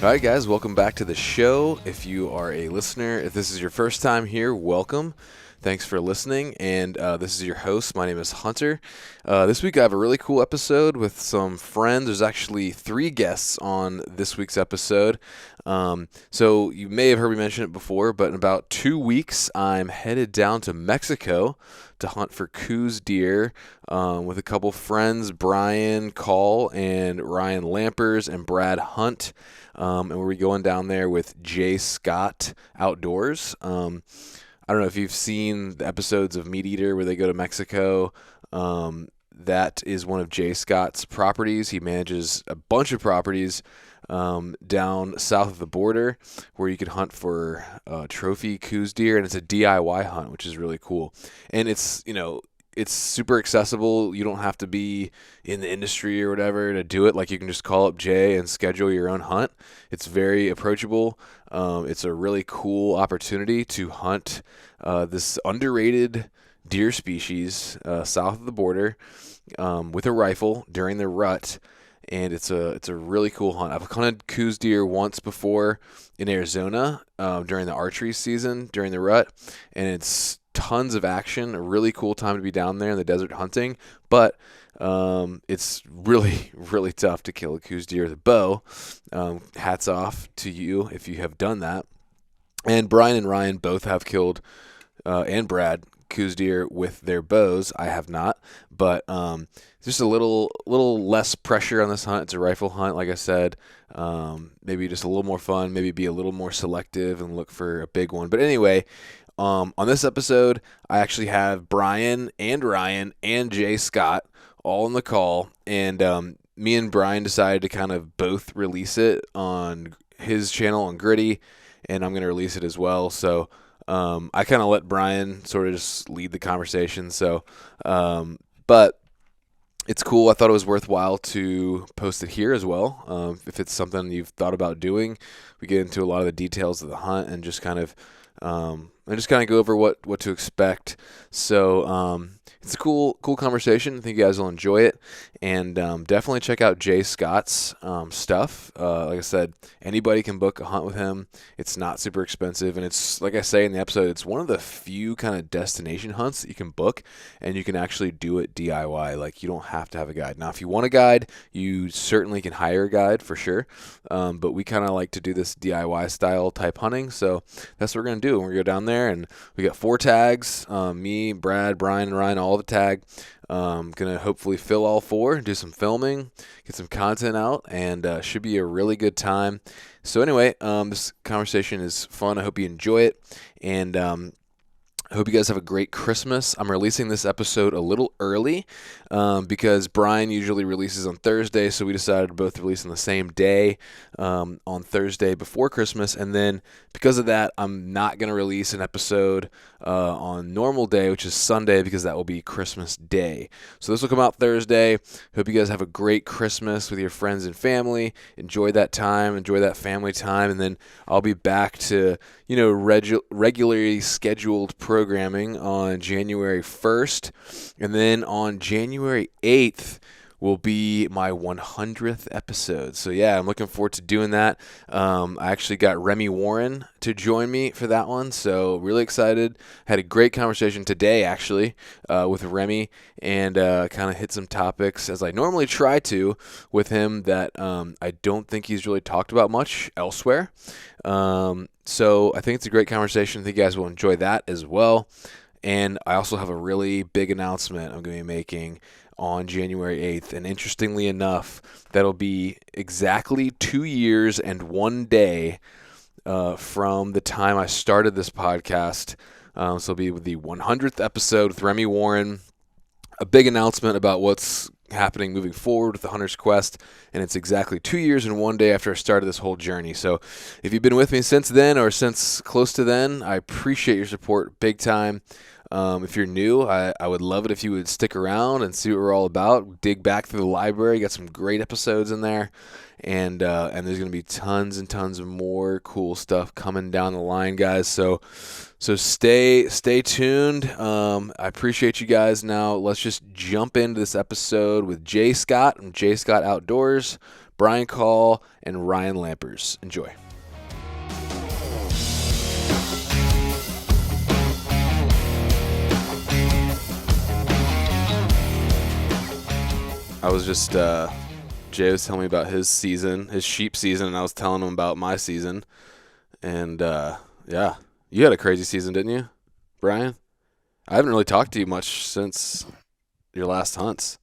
All right, guys, welcome back to the show. If you are a listener, if this is your first time here, welcome. Thanks for listening. And this is your host. My name is Hunter. This week I have a really cool episode with some friends. There's actually 3 guests on this week's episode. So you may have heard me mention it before, but in about 2 weeks, I'm headed down to Mexico to hunt for Coues Deer with a couple friends, Brian Call and Ryan Lampers and Brad Hunt. And we're going down there with Jay Scott Outdoors. I don't know if you've seen the episodes of Meat Eater where they go to Mexico. That is one of Jay Scott's properties. He manages a bunch of properties down south of the border where you can hunt for trophy Coues deer, and it's a DIY hunt, which is really cool. And it's super accessible. You don't have to be in the industry or whatever to do it. Like, you can just call up Jay and schedule your own hunt. It's very approachable. It's a really cool opportunity to hunt this underrated deer species south of the border with a rifle during the rut. And it's a really cool hunt. I've hunted Coues deer once before in Arizona during the archery season during the rut, and it's tons of action. A really cool time to be down there in the desert hunting, but it's really, really tough to kill a Coues deer with a bow. Hats off to you if you have done that. And Brian and Ryan both have killed, and Brad, Coues deer with their bows. I have not, but just a little less pressure on this hunt. It's a rifle hunt, like I said. Maybe just a little more fun. Maybe be a little more selective and look for a big one. But anyway, on this episode, I actually have Brian and Ryan and Jay Scott all on the call, and me and Brian decided to kind of both release it on his channel on Gritty, and I'm going to release it as well. So I kind of let Brian sort of just lead the conversation. So, but it's cool. I thought it was worthwhile to post it here as well. If it's something you've thought about doing, we get into a lot of the details of the hunt and just kind of go over what to expect. So it's a cool conversation. I think you guys will enjoy it, and definitely check out Jay Scott's stuff. Like I said, anybody can book a hunt with him. It's not super expensive, and it's, like I say in the episode, it's one of the few kind of destination hunts that you can book, and you can actually do it DIY. Like, you don't have to have a guide. Now, if you want a guide, you certainly can hire a guide for sure, but we kind of like to do this DIY style type hunting, so that's what we're going to do. We're going to go down there, and we got 4 tags, me, Brad, Brian, and Ryan, all the tag. Gonna hopefully fill all 4, do some filming, get some content out, and should be a really good time. So anyway, this conversation is fun. I hope you enjoy it, and I hope you guys have a great Christmas. I'm releasing this episode a little early because Brian usually releases on Thursday, so we decided to both release on the same day on Thursday before Christmas. And then because of that, I'm not going to release an episode on normal day, which is Sunday, because that will be Christmas Day. So this will come out Thursday. Hope you guys have a great Christmas with your friends and family. Enjoy that time. Enjoy that family time. And then I'll be back to regularly scheduled programming on January 1st, and then on January 8th will be my 100th episode. So yeah, I'm looking forward to doing that. I actually got Remy Warren to join me for that one, so really excited. Had a great conversation today, actually, with Remy, and kind of hit some topics, as I normally try to, with him that I don't think he's really talked about much elsewhere. So I think it's a great conversation. I think you guys will enjoy that as well. And I also have a really big announcement I'm going to be making on January 8th. And interestingly enough, that'll be exactly 2 years and 1 day from the time I started this podcast. So it'll be the 100th episode with Remy Warren. A big announcement about what's happening moving forward with the Hunter's Quest, and it's exactly 2 years and 1 day after I started this whole journey. So if you've been with me since then, or since close to then, I appreciate your support big time. If you're new, I would love it if you would stick around and see what we're all about. Dig back through the library. Got some great episodes in there. And there's going to be tons and tons of more cool stuff coming down the line, guys. So stay tuned. I appreciate you guys. Now let's just jump into this episode with Jay Scott from Jay Scott Outdoors, Brian Call and Ryan Lampers. Enjoy. I was just Jay was telling me about his season, his sheep season, and I was telling him about my season. And yeah, you had a crazy season, didn't you, Brian? I haven't really talked to you much since your last hunts.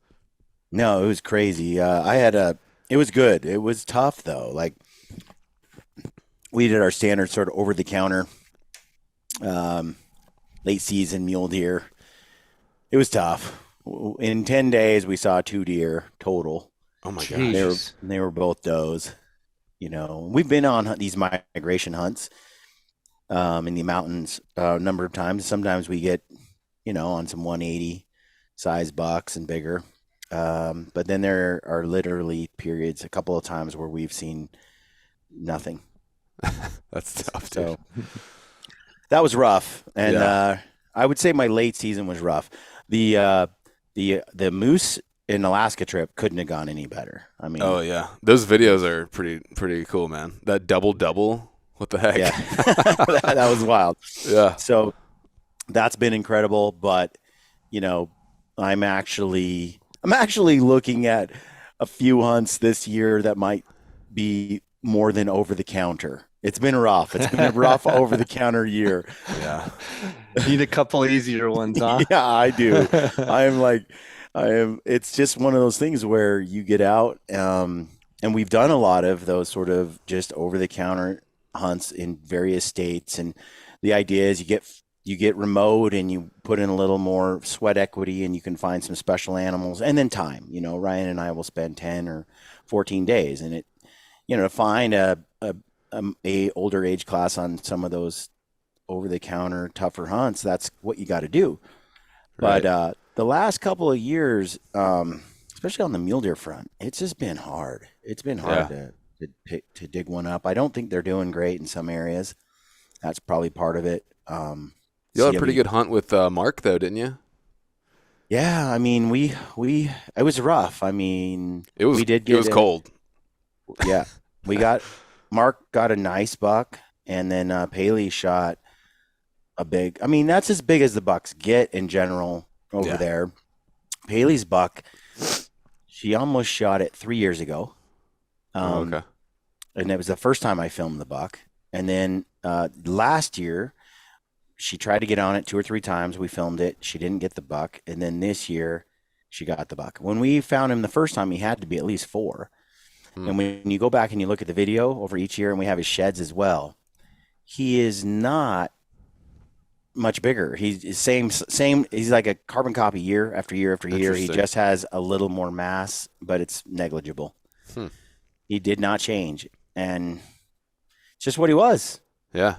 No, it was crazy. It was good. It was tough though. Like we did our standard sort of over the counter, um, late season mule deer. It was tough. In 10 days, we saw 2 deer total. Oh my Jeez. gosh. They were both does. We've been on these migration hunts in the mountains a number of times. Sometimes we get, on some 180 size bucks and bigger. But then there are literally periods, a couple of times where we've seen nothing. That's tough, So dude. that was rough. And Yeah. I would say my late season was rough. The moose in Alaska trip couldn't have gone any better. I mean, Oh yeah, those videos are pretty cool, man. That double, what the heck? yeah, that was wild. Yeah. So that's been incredible. But I'm actually looking at a few hunts this year that might be more than over the counter. It's been rough. It's been a rough over the counter year. Yeah. Need a couple easier ones, huh? Yeah, I do. It's just one of those things where you get out, and we've done a lot of those sort of just over the counter hunts in various states. And the idea is you get remote and you put in a little more sweat equity and you can find some special animals and then time. Ryan and I will spend 10 or 14 days and to find a older age class on some of those over the counter tougher hunts, that's what you got to do. Right. But the last couple of years, especially on the mule deer front, it's just been hard. It's been hard to dig one up. I don't think they're doing great in some areas. That's probably part of it. You had a pretty good hunt with Mark, though, didn't you? Yeah, I mean, it was rough. I mean, It was. we did It was cold. Yeah, Mark got a nice buck, and then Paley shot a big. I mean, that's as big as the bucks get in general over there. Paley's buck, she almost shot it 3 years ago. Okay. And it was the first time I filmed the buck. And then last year, she tried to get on it 2 or 3 times. We filmed it. She didn't get the buck. And then this year, she got the buck. When we found him the first time, he had to be at least 4. And when you go back and you look at the video over each year, and we have his sheds as well, he is not much bigger. He's same. He's like a carbon copy year after year after year. He just has a little more mass, but it's negligible. He did not change, and it's just what he was. Yeah.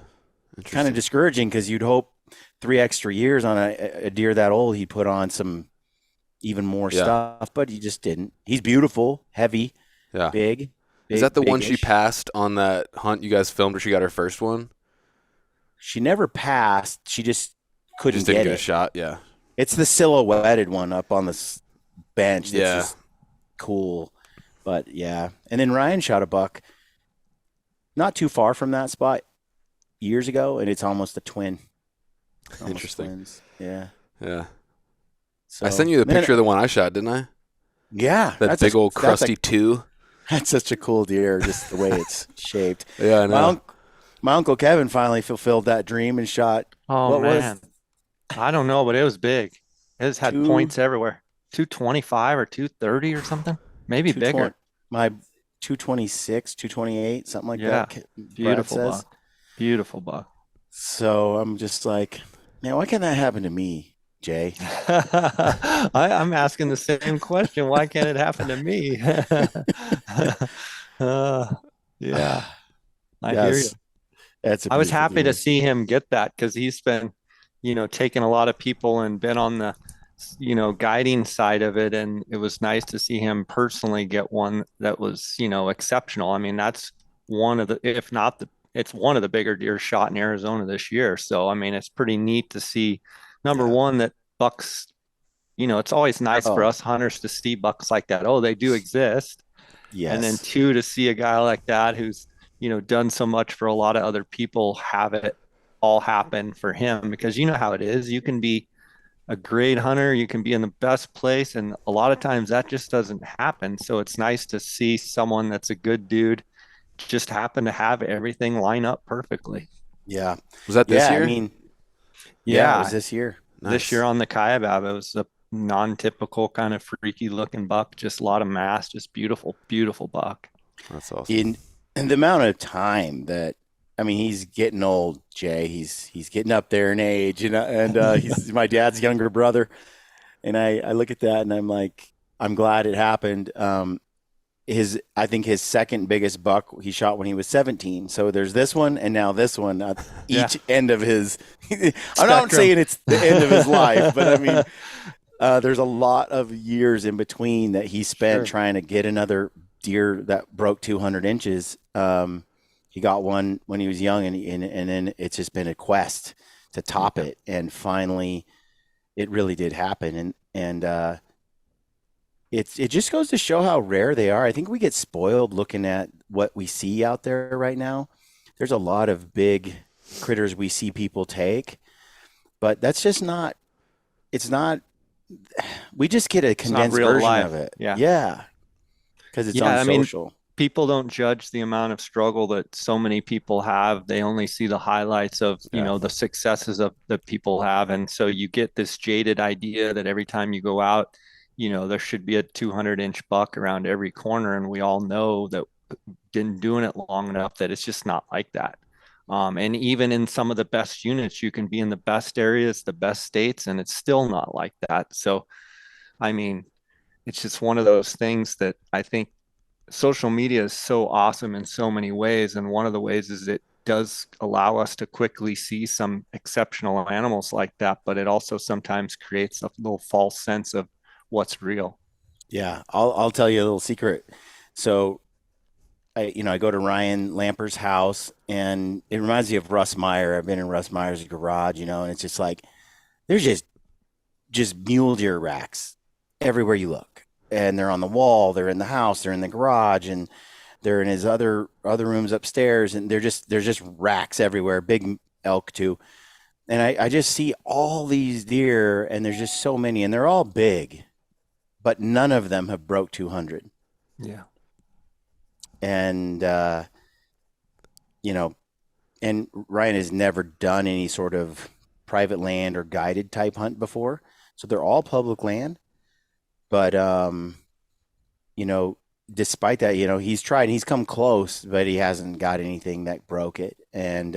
Kind of discouraging because you'd hope 3 extra years on a deer that old, he'd put on some even more stuff, but he just didn't. He's beautiful, heavy, big. Is that the one big-ish. she passed on that hunt you guys filmed where she got her first one? She never passed. She just couldn't Just didn't get get it. a shot. Yeah. It's the silhouetted one up on the bench. That's just cool. But yeah. And then Ryan shot a buck not too far from that spot years ago, and it's almost a twin. Almost Interesting. twins. Yeah. Yeah. So, I sent you the man, picture of the one I shot, didn't I? Yeah. That big old crusty 2. That's such a cool deer, just the way it's shaped. Yeah, I know. My Uncle Kevin finally fulfilled that dream and shot. Oh, what man. I don't know, but it was big. It has had points everywhere. 225 or 230 or something. Maybe bigger. My 226, 228, something like that. Beautiful buck. Beautiful buck. So I'm just like, man, why can't that happen to me, Jay? I'm asking the same question. Why can't it happen to me? Yeah, I hear you. I was happy to see him get that because he's been, taking a lot of people and been on the, guiding side of it. And it was nice to see him personally get one that was, exceptional. I mean, that's one of the, if not the, it's one of the bigger deer shot in Arizona this year. So, I mean, it's pretty neat to see, number one, that bucks, it's always nice for us hunters to see bucks like that. Oh, they do exist. And then Yes. two, to see a guy like that who's, done so much for a lot of other people, have it all happen for him, because you know how it is. You can be a great hunter, you can be in the best place, and a lot of times that just doesn't happen. So it's nice to see someone that's a good dude just happen to have everything line up perfectly. Yeah. Was that this Yeah. I year? mean, yeah, it was Yeah, this year. this year Nice. on the Kaibab, it was a non-typical kind of freaky looking buck, just a lot of mass, just beautiful, beautiful buck. That's awesome. In the amount of time that, I mean, he's getting old, Jay. He's getting up there in age, and he's my dad's younger brother. And I look at that and I'm like, I'm glad it happened. I think his second biggest buck he shot when he was 17. So there's this one and now this one at Yeah, each end of his. I'm not spectrum. saying it's the end of his life, but I mean, there's a lot of years in between that he spent Sure. trying to get another deer that broke 200 inches. He got one when he was young, and then it's just been a quest to top Yeah. it. And finally, it really did happen. And it just goes to show how rare they are. I think we get spoiled looking at what we see out there right now. There's a lot of big critters we see people take, but that's just not. It's not. We just get a It's not condensed real version life. of it. Yeah. Yeah, because it's on Yeah. I mean, social. people don't judge the amount of struggle that so many people have. They only see the highlights of, Yeah. the successes of that people have. And so you get this jaded idea that every time you go out, there should be a 200-inch buck around every corner. And we all know that been doing it long enough that it's just not like that. And even in some of the best units, you can be in the best areas, the best states, and it's still not like that. So, I mean, it's just one of those things that I think social media is so awesome in so many ways. And one of the ways is it does allow us to quickly see some exceptional animals like that, but it also sometimes creates a little false sense of what's real. Yeah, I'll tell you a little secret. So I go to Ryan Lamper's house, and it reminds me of Russ Meyer. I've been in Russ Meyer's garage, and it's just like there's just mule deer racks everywhere you look, and they're on the wall, they're in the house, they're in the garage, and they're in his other rooms upstairs, and there's just racks everywhere, big elk too. And I just see all these deer, and there's just so many, and they're all big, but none of them have broke 200. Yeah. And you know, and Ryan has never done any sort of private land or guided type hunt before, so they're all public land. But you know, despite that, he's tried, he's come close, but he hasn't got anything that broke it. And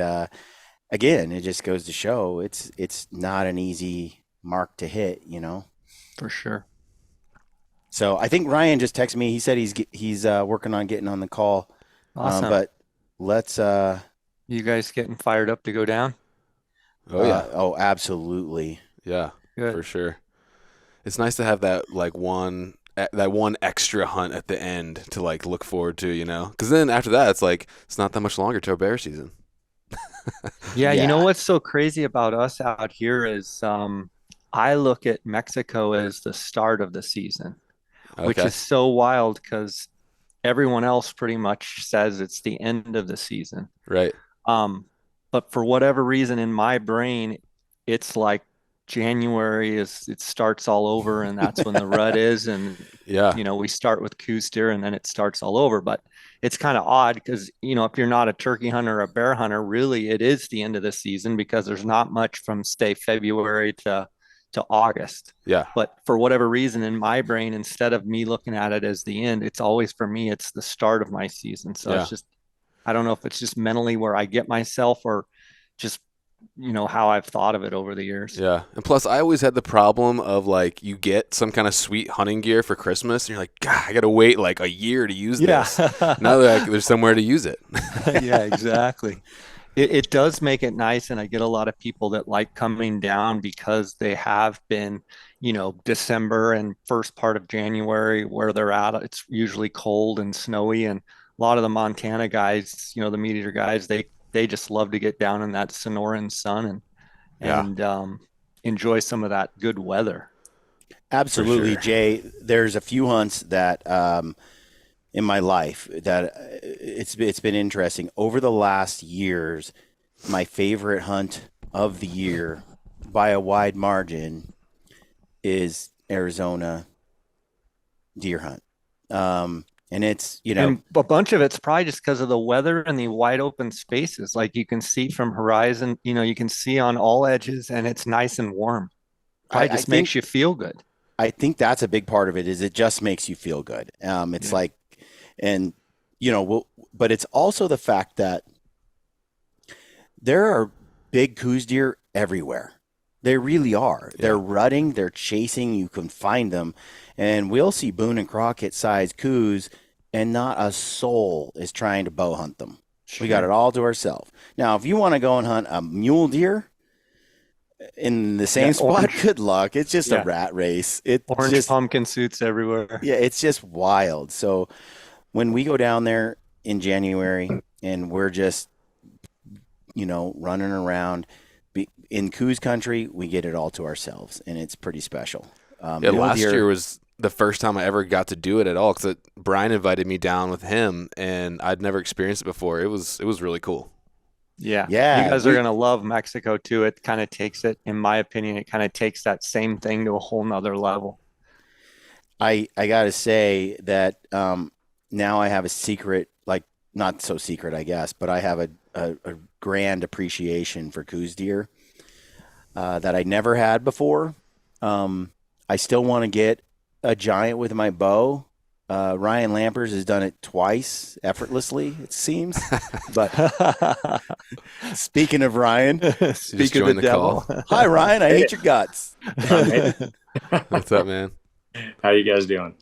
again, it just goes to show it's not an easy mark to hit. For sure. So I think Ryan just texted me. He said he's working on getting on the call. Awesome. But let's You guys getting fired up to go down? Oh yeah. oh, absolutely. Yeah, for Good. sure. It's nice to have that that one extra hunt at the end to like look forward to, Because then after that, it's not that much longer till bear season. Yeah, you know Yeah. what's so crazy about us out here is I look at Mexico as the start of the season, which Okay. is so wild because everyone else pretty much says it's the end of the season. Right. Um, but for whatever reason in my brain, it's like January is it starts all over, and that's when the rut is, and Yeah. we start with Coues Deer, and then it starts all over. But it's kind of odd because if you're not a turkey hunter or a bear hunter, really it is the end of the season because there's not much from say February to August. Yeah. But for whatever reason in my brain, instead of me looking at it as the end, it's always for me, it's the start of my season. So it's Yeah. just I don't know if it's just mentally where I get myself or just how I've thought of it over the years. Yeah. And plus, I always had the problem of like you get some kind of sweet hunting gear for Christmas, and you're like, God, I got to wait like a year to use Yeah. this. Now that there's somewhere to use it. Yeah, exactly. It does make it nice, and I get a lot of people that like coming down because they have been, December and first part of January where they're at. It's usually cold and snowy, and a lot of the Montana guys, the meat eater guys, they just love to get down in that Sonoran sun and Yeah, and um, enjoy some of that good weather. for Absolutely, sure. Jay. There's a few hunts that in my life that it's been interesting over the last years. My favorite hunt of the year by a wide margin is Arizona deer hunt. And it's, And a bunch of it's probably just because of the weather and the wide open spaces. Like you can see from horizon, you can see on all edges and it's nice and warm. Probably I just think makes you feel good. I think that's a big part of it is it just makes you feel good. It's Yeah. like, and but it's also the fact that there are big Coues deer everywhere. They really are. Yeah. They're rutting, they're chasing. You can find them, and we'll see Boone and Crockett size Coues, and not a soul is trying to bow hunt them. We got it all to ourselves. Now, if you want to go and hunt a mule deer in the same spot, orange. good luck. It's just a Yeah. rat race. It's Orange just pumpkin suits everywhere. yeah, it's just wild. So when we go down there in January and we're just running around in Coues country, we get it all to ourselves, and it's pretty special. Yeah, last year was the first time I ever got to do it at all because Brian invited me down with him, and I'd never experienced it before. It was really cool. Yeah. Yeah, You guys are going to love Mexico too. It kind of takes it, in my opinion, it kind of takes that same thing to a whole nother level. I got to say that now I have a secret, like not so secret, I guess, but I have a grand appreciation for Coues deer that I never had before. I still want to get a giant with my bow. Ryan Lampers has done it twice effortlessly, it seems. But speaking of Ryan, Speak of the devil. Hi, Ryan. I hate your guts. What's up, man? How you guys doing?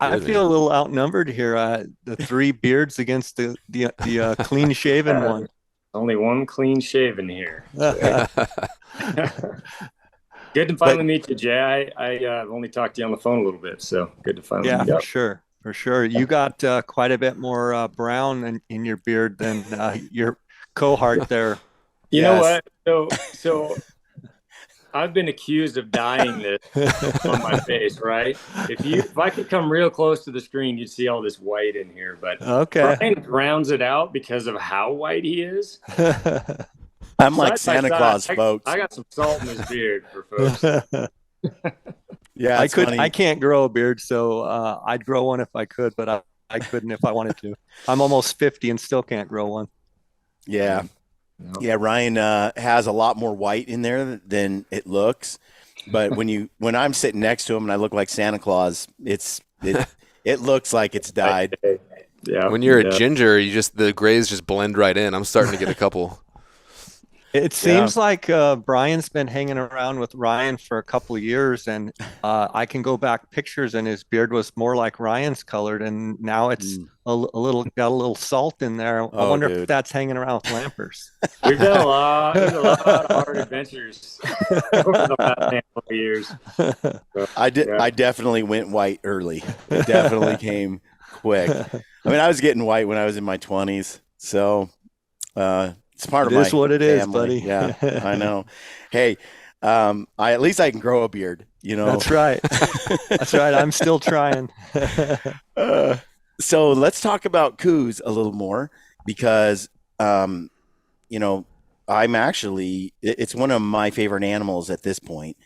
I Good, feel man. a little outnumbered here. The three beards against the clean shaven one. Only one clean shaven here. Good to finally meet you, Jay. I only talked to you on the phone a little bit, so good to finally meet Yeah, up. for sure. You got quite a bit more brown in your beard than your cohort there. You know what? So I've been accused of dyeing this on my face, right? If I could come real close to the screen, you'd see all this white in here. But Okay. Brian rounds it out because of how white he is. I'm like Side by Santa side, Claus, folks. I got some salt in his beard for folks. Yeah, I can't grow a beard, so I'd grow one if I could, but I couldn't if I wanted to. I'm almost 50 and still can't grow one. Yeah. No. Yeah, Ryan has a lot more white in there than it looks. But when I'm sitting next to him and I look like Santa Claus, it looks like it's dyed. Yeah. When you're a ginger, the grays just blend right in. I'm starting to get a couple. It seems like Brian's been hanging around with Ryan for a couple of years, and I can go back pictures, and his beard was more like Ryan's colored, and now it's got a little salt in there. I wonder if that's hanging around with Lampers. We've done a lot of hard adventures over the last handful of years. So, I definitely went white early. It definitely came quick. I mean, I was getting white when I was in my 20s, so it's part of my It is what it family. is, buddy. Yeah, I know. Hey, at least I can grow a beard. That's right. That's right. I'm still trying. So let's talk about Coues a little more because, I'm actually, it's one of my favorite animals at this point.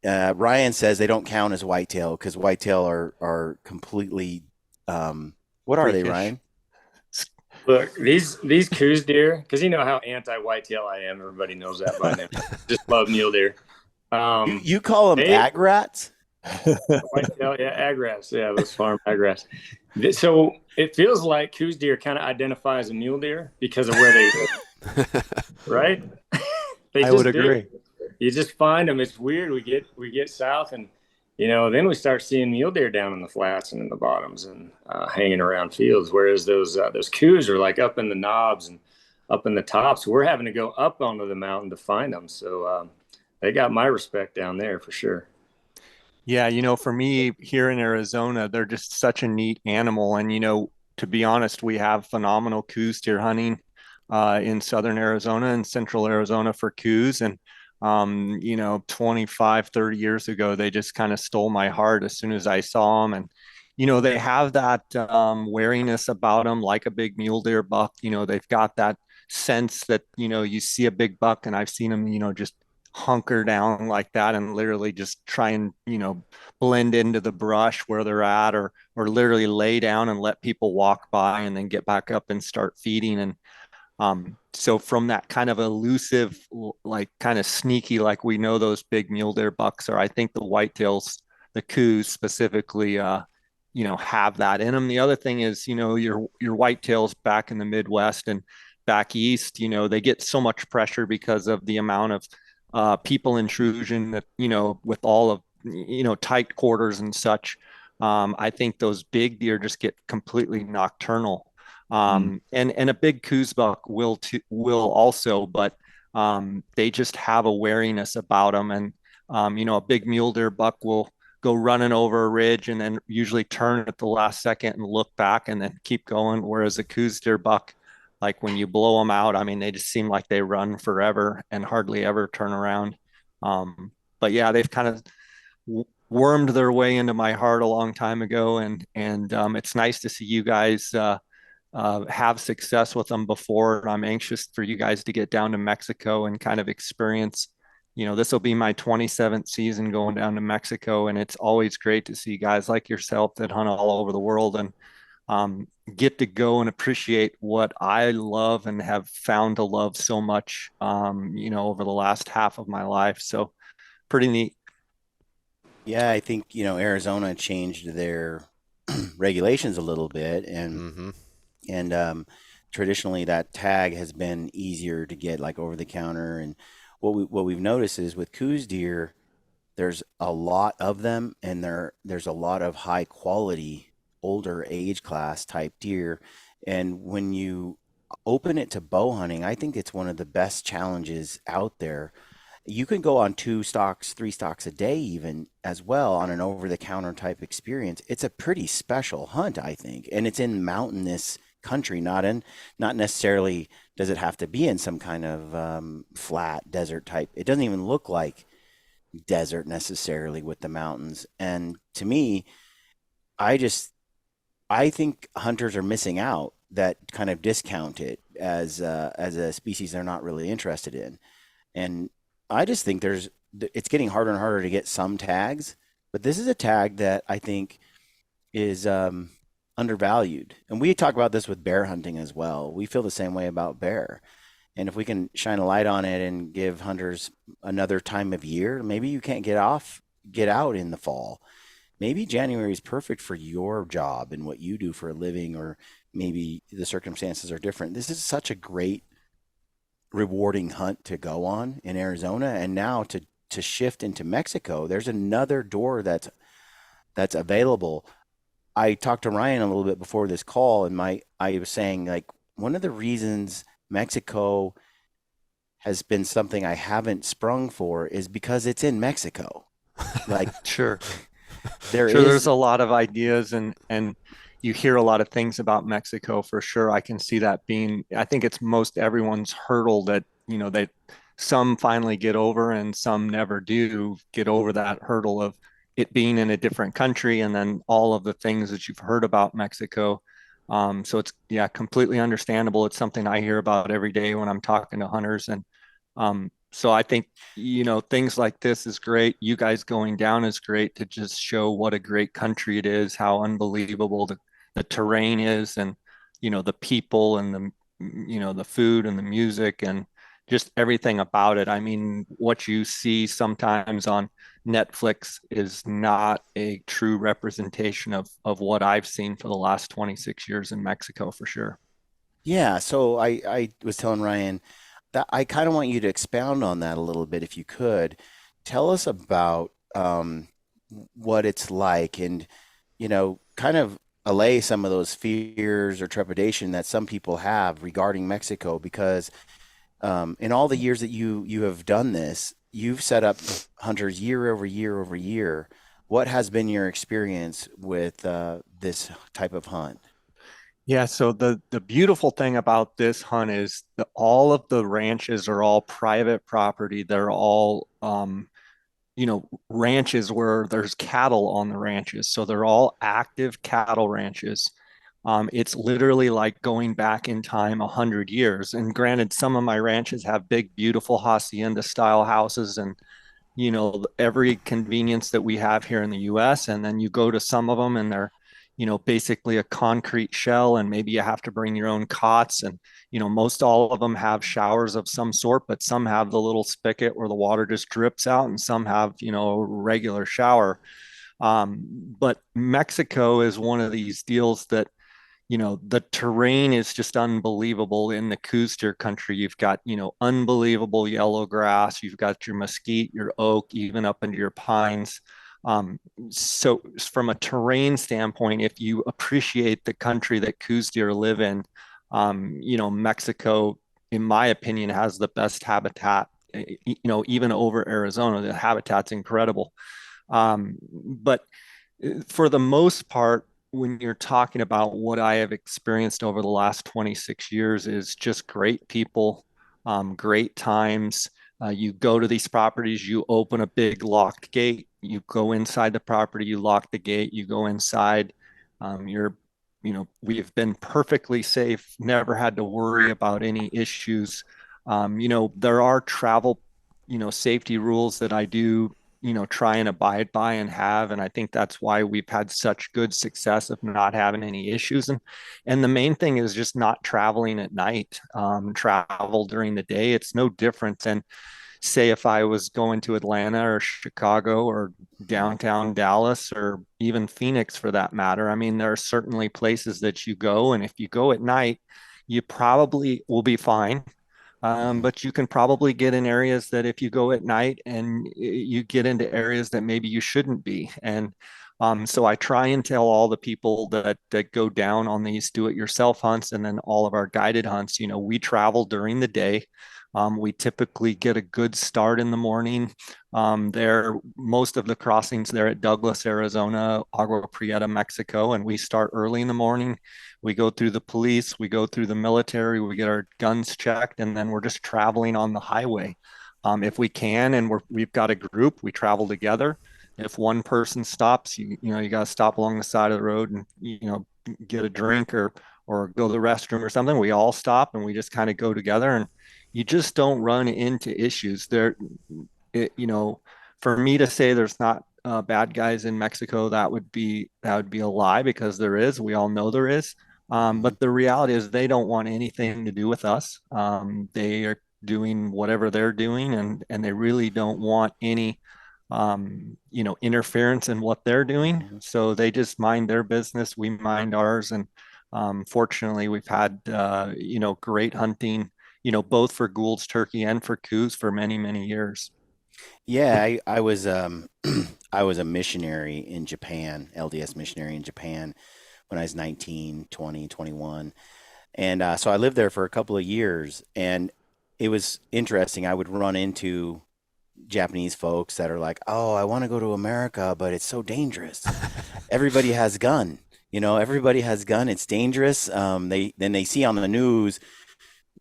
Ryan says they don't count as whitetail because whitetail are completely, what are they, Ryan? Look, these Coues deer, because you know how anti-whitetail I am. Everybody knows that by now. Just love mule deer. You call them ag rats? Whitetail, yeah, ag rats. Yeah, those farm ag rats. So it feels like Coues deer kind of identify as a mule deer because of where they live, right? I would agree. You just find them. It's weird. We get south and then we start seeing mule deer down in the flats and in the bottoms and hanging around fields. Whereas those Coues are like up in the knobs and up in the tops. We're having to go up onto the mountain to find them. So they got my respect down there for sure. Yeah, for me here in Arizona, they're just such a neat animal. And, to be honest, we have phenomenal Coues deer hunting in southern Arizona and central Arizona for Coues. And 25, 30 years ago, they just kind of stole my heart as soon as I saw them. And, they have that wariness about them, like a big mule deer buck. They've got that sense that, you see a big buck, and I've seen them, just hunker down like that and literally just try and, blend into the brush where they're at, or literally lay down and let people walk by and then get back up and start feeding. And so from that kind of elusive, like kind of sneaky, like we know those big mule deer bucks are, I think the whitetails, the Coues specifically, have that in them. The other thing is, your whitetails back in the Midwest and back east, they get so much pressure because of the amount of people intrusion that, with all of, tight quarters and such. I think those big deer just get completely nocturnal. And a big Coues buck will also, but they just have a wariness about them. And a big mule deer buck will go running over a ridge and then usually turn at the last second and look back and then keep going. Whereas a Coues deer buck, like when you blow them out, I mean, they just seem like they run forever and hardly ever turn around. But yeah, they've kind of wormed their way into my heart a long time ago, and it's nice to see you guys have success with them before. I'm anxious for you guys to get down to Mexico and kind of experience. This will be my 27th season going down to Mexico, and it's always great to see guys like yourself that hunt all over the world and get to go and appreciate what I love and have found to love so much, over the last half of my life. So pretty neat. Yeah, I think, Arizona changed their regulations a little bit, and Mm-hmm. traditionally that tag has been easier to get, like over the counter. And what we've noticed is with Coues deer, there's a lot of them, and there's a lot of high quality older age class type deer. And when you open it to bow hunting, I think it's one of the best challenges out there. You can go on 2 stocks, 3 stocks a day, even as well, on an over the counter type experience. It's a pretty special hunt, I think. And it's in mountainous country, not necessarily does it have to be in some kind of flat desert type. It doesn't even look like desert necessarily with the mountains. And to me, I think hunters are missing out that kind of discount it as a species they're not really interested in. And I just think it's getting harder and harder to get some tags, but this is a tag that I think is undervalued. And we talk about this with bear hunting as well. We feel the same way about bear. And if we can shine a light on it and give hunters another time of year, maybe you can't get out in the fall. Maybe January is perfect for your job and what you do for a living, or maybe the circumstances are different. This is such a great, rewarding hunt to go on in Arizona, and now to shift into Mexico. There's another door that's available. I talked to Ryan a little bit before this call, and I was saying, like, one of the reasons Mexico has been something I haven't sprung for is because it's in Mexico. Like, Sure. There's a lot of ideas, and you hear a lot of things about Mexico for sure. I can see that being, I think it's most everyone's hurdle that, they some finally get over and some never do get over that hurdle of it being in a different country, and then all of the things that you've heard about Mexico. So it's, yeah, completely understandable. It's something I hear about every day when I'm talking to hunters. And so I think, things like this is great. You guys going down is great to just show what a great country it is, how unbelievable the terrain is, and, the people, and the food and the music and just everything about it. I mean, what you see sometimes on Netflix is not a true representation of what I've seen for the last 26 years in Mexico, for sure. Yeah, so I was telling Ryan that I kind of want you to expound on that a little bit, if you could. Tell us about what it's like, and kind of allay some of those fears or trepidation that some people have regarding Mexico, because in all the years that you have done this, you've set up hunters year over year over year. What has been your experience with this type of hunt? Yeah, so the beautiful thing about this hunt is that all of the ranches are all private property. They're all ranches where there's cattle on the ranches. So they're all active cattle ranches. It's literally like going back in time 100 years. And granted, some of my ranches have big, beautiful hacienda style houses and every convenience that we have here in the US. And then you go to some of them and they're, basically a concrete shell, and maybe you have to bring your own cots. And, most all of them have showers of some sort, but some have the little spigot where the water just drips out, and some have, a regular shower. But Mexico is one of these deals that the terrain is just unbelievable in the Coues Deer country. You've got, unbelievable yellow grass. You've got your mesquite, your oak, even up into your pines. So from a terrain standpoint, if you appreciate the country that Coues Deer live in, Mexico, in my opinion, has the best habitat, even over Arizona. The habitat's incredible. But for the most part, when you're talking about what I have experienced over the last 26 years, is just great people, great times. You go to these properties, you open a big locked gate, you go inside the property, you lock the gate, you go inside. We have been perfectly safe, never had to worry about any issues. There are travel, safety rules that I do try and abide by and have. And I think that's why we've had such good success of not having any issues. And the main thing is just not traveling at night. Travel during the day. It's no different than, say, if I was going to Atlanta or Chicago or downtown Dallas or even Phoenix for that matter. I mean, there are certainly places that you go, and if you go at night, you probably will be fine. But you can probably get in areas that if you go at night, and you get into areas that maybe you shouldn't be. And so I try and tell all the people that go down on these do-it-yourself hunts, and then all of our guided hunts, we travel during the day. We typically get a good start in the morning. Most of the crossings there at Douglas, Arizona, Agua Prieta, Mexico, and we start early in the morning. We go through the police, we go through the military, we get our guns checked, and then we're just traveling on the highway. If we can, and we've got a group, we travel together. If one person stops, you got to stop along the side of the road and get a drink or go to the restroom or something. We all stop and we just kind of go together, and you just don't run into issues there. For me to say there's not bad guys in Mexico, that would be a lie, because there is. We all know there is. But the reality is they don't want anything to do with us. They are doing whatever they're doing, and they really don't want any interference in what they're doing. So they just mind their business, we mind ours. And fortunately, we've had great hunting, both for Gould's turkey and for Coues for many, many years. Yeah, I was I was a missionary in Japan, LDS missionary in Japan when I was 19, 20, 21. And so I lived there for a couple of years, and it was interesting. I would run into Japanese folks that are like, "Oh, I want to go to America, but it's so dangerous. Everybody has gun. Everybody has gun. It's dangerous." They see on the news,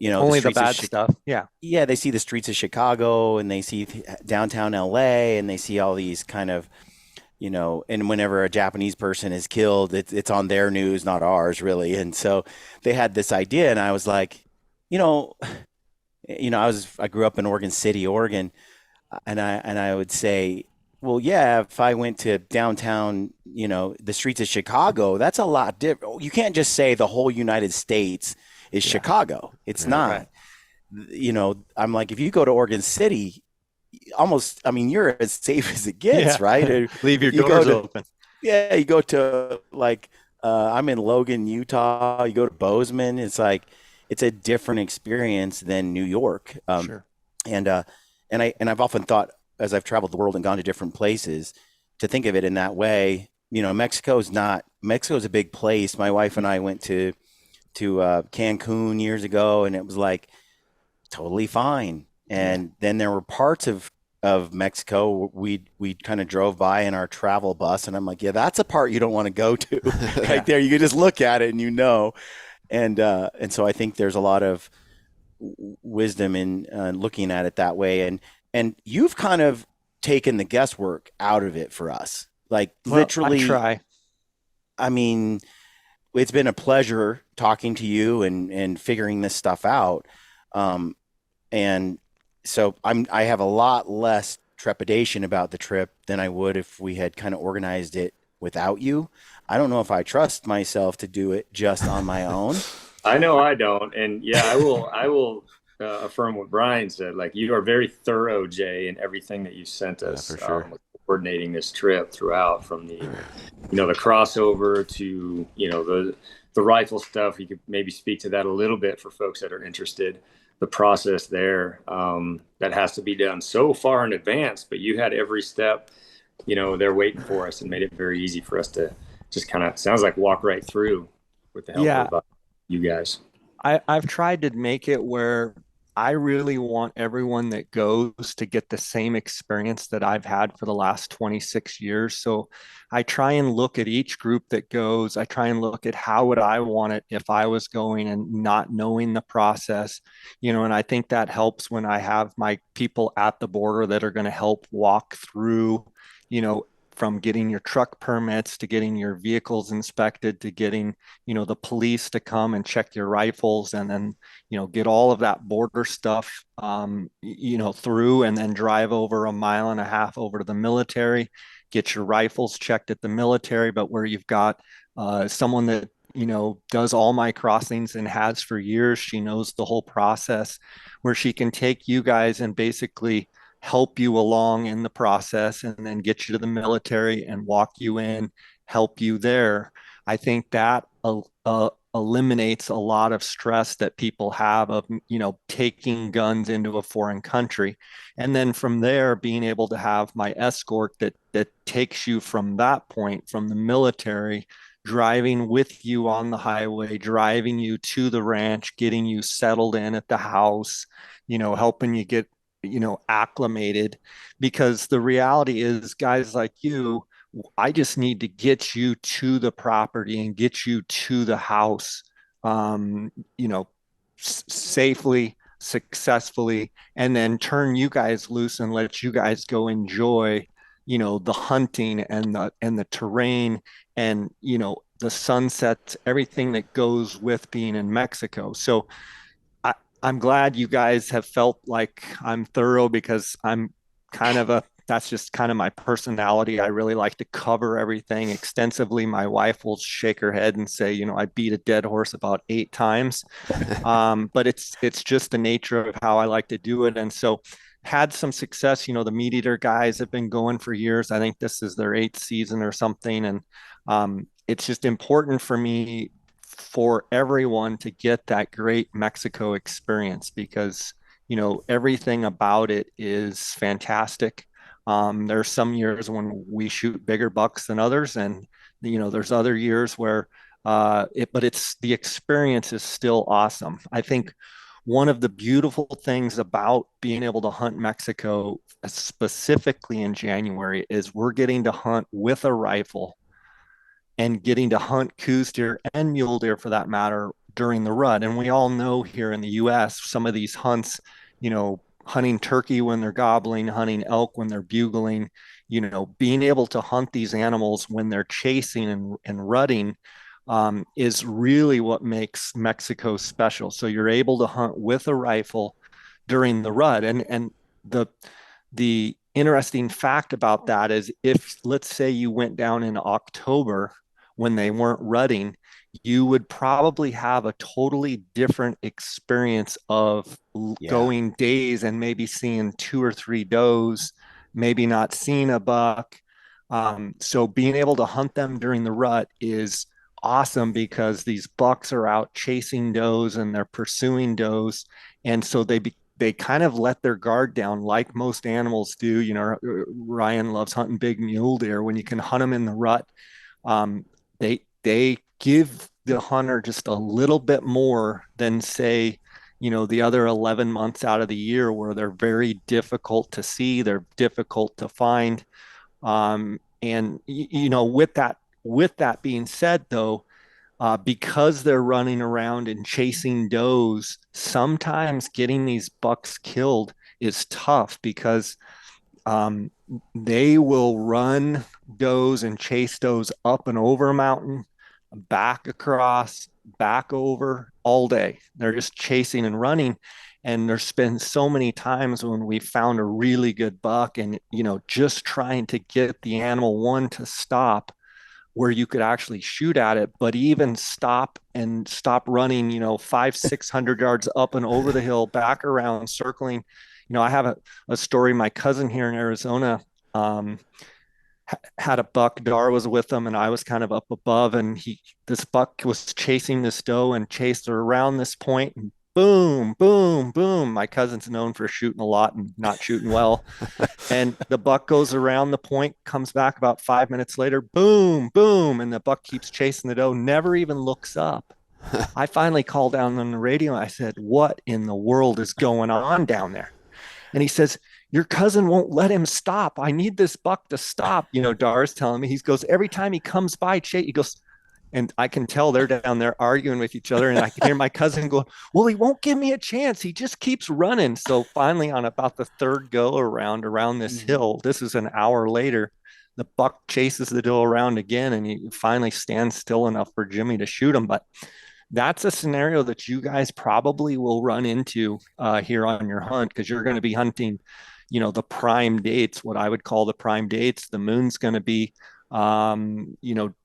only the bad stuff. Yeah, they see the streets of Chicago, and they see downtown LA, and they see all these kind of, and whenever a Japanese person is killed, it's on their news, not ours, really. And so they had this idea, and I was like, I grew up in Oregon City, Oregon, and I would say, well, yeah, if I went to downtown, the streets of Chicago, that's a lot different. You can't just say the whole United States is Chicago. It's not. Right. I'm like, if you go to Oregon City, you're as safe as it gets, right? Leave your doors open. Yeah, you go to I'm in Logan, Utah. You go to Bozeman. It's like it's a different experience than New York. Sure. And I've often thought, as I've traveled the world and gone to different places, to think of it in that way. Mexico's a big place. My wife and I went to Cancun years ago, and it was like totally fine. And then there were parts of Mexico we kind of drove by in our travel bus, and I'm like, yeah, that's a part you don't want to go to. Right there, you can just look at it and and so I think there's a lot of wisdom in looking at it that way. And you've kind of taken the guesswork out of it for us. Like I literally, try. I mean, it's been a pleasure talking to you and figuring this stuff out. And so I have a lot less trepidation about the trip than I would if we had kind of organized it without you. I don't know if I trust myself to do it just on my own. I know I don't, and yeah, I will affirm what Brian said. Like, you are very thorough, Jay, in everything that you sent Yeah, us, for sure. with coordinating this trip throughout, from the the crossover to the rifle stuff. You could maybe speak to that a little bit for folks that are interested. The process there, that has to be done so far in advance, but you had every step, there waiting for us, and made it very easy for us to just kind of, sounds like, walk right through with the help Yeah, of you guys. I've tried to make it where I really want everyone that goes to get the same experience that I've had for the last 26 years. So I try and look at each group that goes. I try and look at how would I want it if I was going and not knowing the process, and I think that helps when I have my people at the border that are going to help walk through, you know, from getting your truck permits to getting your vehicles inspected to getting the police to come and check your rifles and then, get all of that border stuff, through and then drive over a mile and a half over to the military, get your rifles checked at the military, but where you've got someone that, does all my crossings and has for years, she knows the whole process where she can take you guys and basically help you along in the process and then get you to the military and walk you in, help you there. I think that eliminates a lot of stress that people have of taking guns into a foreign country, and then from there being able to have my escort that takes you from that point from the military, driving with you on the highway, driving you to the ranch, getting you settled in at the house, helping you get acclimated, because the reality is guys like you, I just need to get you to the property and get you to the house, um, you know, safely, successfully, and then turn you guys loose and let you guys go enjoy, the hunting and the terrain and, the sunsets, everything that goes with being in Mexico. So I, I'm glad you guys have felt like I'm thorough because I'm kind of that's just kind of my personality. I really like to cover everything extensively. My wife will shake her head and say, I beat a dead horse about 8 times. But it's just the nature of how I like to do it. And so had some success. The Meat Eater guys have been going for years. I think this is their 8th season or something. And it's just important for me for everyone to get that great Mexico experience because, everything about it is fantastic. There's some years when we shoot bigger bucks than others, and there's other years where but it's the experience is still awesome. I think one of the beautiful things about being able to hunt Mexico, specifically in January, is we're getting to hunt with a rifle and getting to hunt Coues deer and mule deer for that matter during the rut. And we all know here in the US, some of these hunts, hunting turkey when they're gobbling, hunting elk when they're bugling, being able to hunt these animals when they're chasing and rutting, is really what makes Mexico special. So you're able to hunt with a rifle during the rut. And the interesting fact about that is if let's say you went down in October when they weren't rutting, you would probably have a totally different experience of going days and maybe seeing 2 or 3 does, maybe not seeing a buck. So being able to hunt them during the rut is awesome because these bucks are out chasing does and they're pursuing does. And so they kind of let their guard down like most animals do. Ryan loves hunting big mule deer. When you can hunt them in the rut, they give the hunter just a little bit more than say, the other 11 months out of the year where they're very difficult to see, they're difficult to find. And with that being said, though, because they're running around and chasing does, sometimes getting these bucks killed is tough because they will run does and chase does up and over a mountain, back across, back over all day. They're just chasing and running. And there's been so many times when we found a really good buck and, just trying to get the animal one to stop where you could actually shoot at it, but even stop running, 500-600 yards up and over the hill, back around, circling. I have a story. My cousin here in Arizona um, had a buck. Dar was with him, and I was kind of up above, and this buck was chasing this doe and chased her around this point, and boom, boom, boom. My cousin's known for shooting a lot and not shooting well. And the buck goes around the point, comes back about 5 minutes later, boom, boom, and the buck keeps chasing the doe, never even looks up. I finally called down on the radio. I said, "What in the world is going on down there?" And he says, "Your cousin won't let him stop. I need this buck to stop." Dar's telling me, he goes, every time he comes by, he goes, and I can tell they're down there arguing with each other. And I can hear my cousin go, "Well, he won't give me a chance. He just keeps running." So finally, on about the third go around this hill, this is an hour later, the buck chases the doe around again, and he finally stands still enough for Jimmy to shoot him. But that's a scenario that you guys probably will run into here on your hunt, because you're going to be hunting, the prime dates, what I would call the prime dates. The moon's going to be,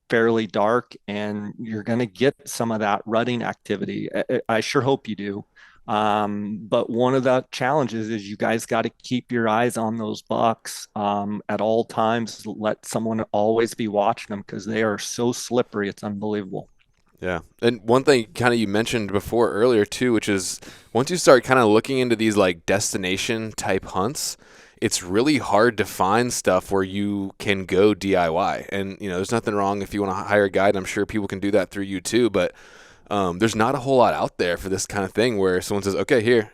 fairly dark, and you're going to get some of that rutting activity. I sure hope you do. But one of the challenges is you guys got to keep your eyes on those bucks at all times. Let someone always be watching them, because they are so slippery. It's unbelievable. Yeah. And one thing kind of you mentioned before earlier too, which is once you start kind of looking into these like destination type hunts, it's really hard to find stuff where you can go DIY. And, there's nothing wrong if you want to hire a guide. I'm sure people can do that through you too, but there's not a whole lot out there for this kind of thing where someone says, "Okay, here,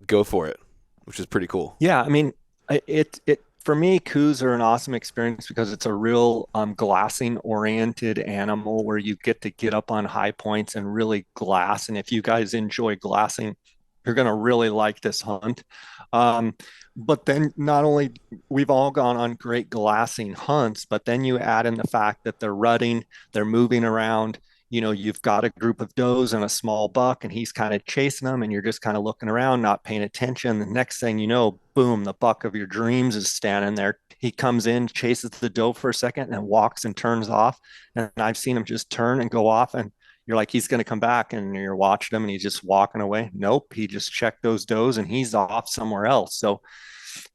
go for it," which is pretty cool. Yeah. I mean, it for me, coues are an awesome experience because it's a real glassing oriented animal where you get up on high points and really glass. And if you guys enjoy glassing, you're going to really like this hunt. But then not only we've all gone on great glassing hunts, but then you add in the fact that they're rutting, they're moving around. You've got a group of does and a small buck, and he's kind of chasing them, and you're just kind of looking around, not paying attention. The next thing you know, boom, the buck of your dreams is standing there. He comes in, chases the doe for a second, and then walks and turns off. And I've seen him just turn and go off, and you're like, he's going to come back, and you're watching him, and he's just walking away. Nope, he just checked those does, and he's off somewhere else. So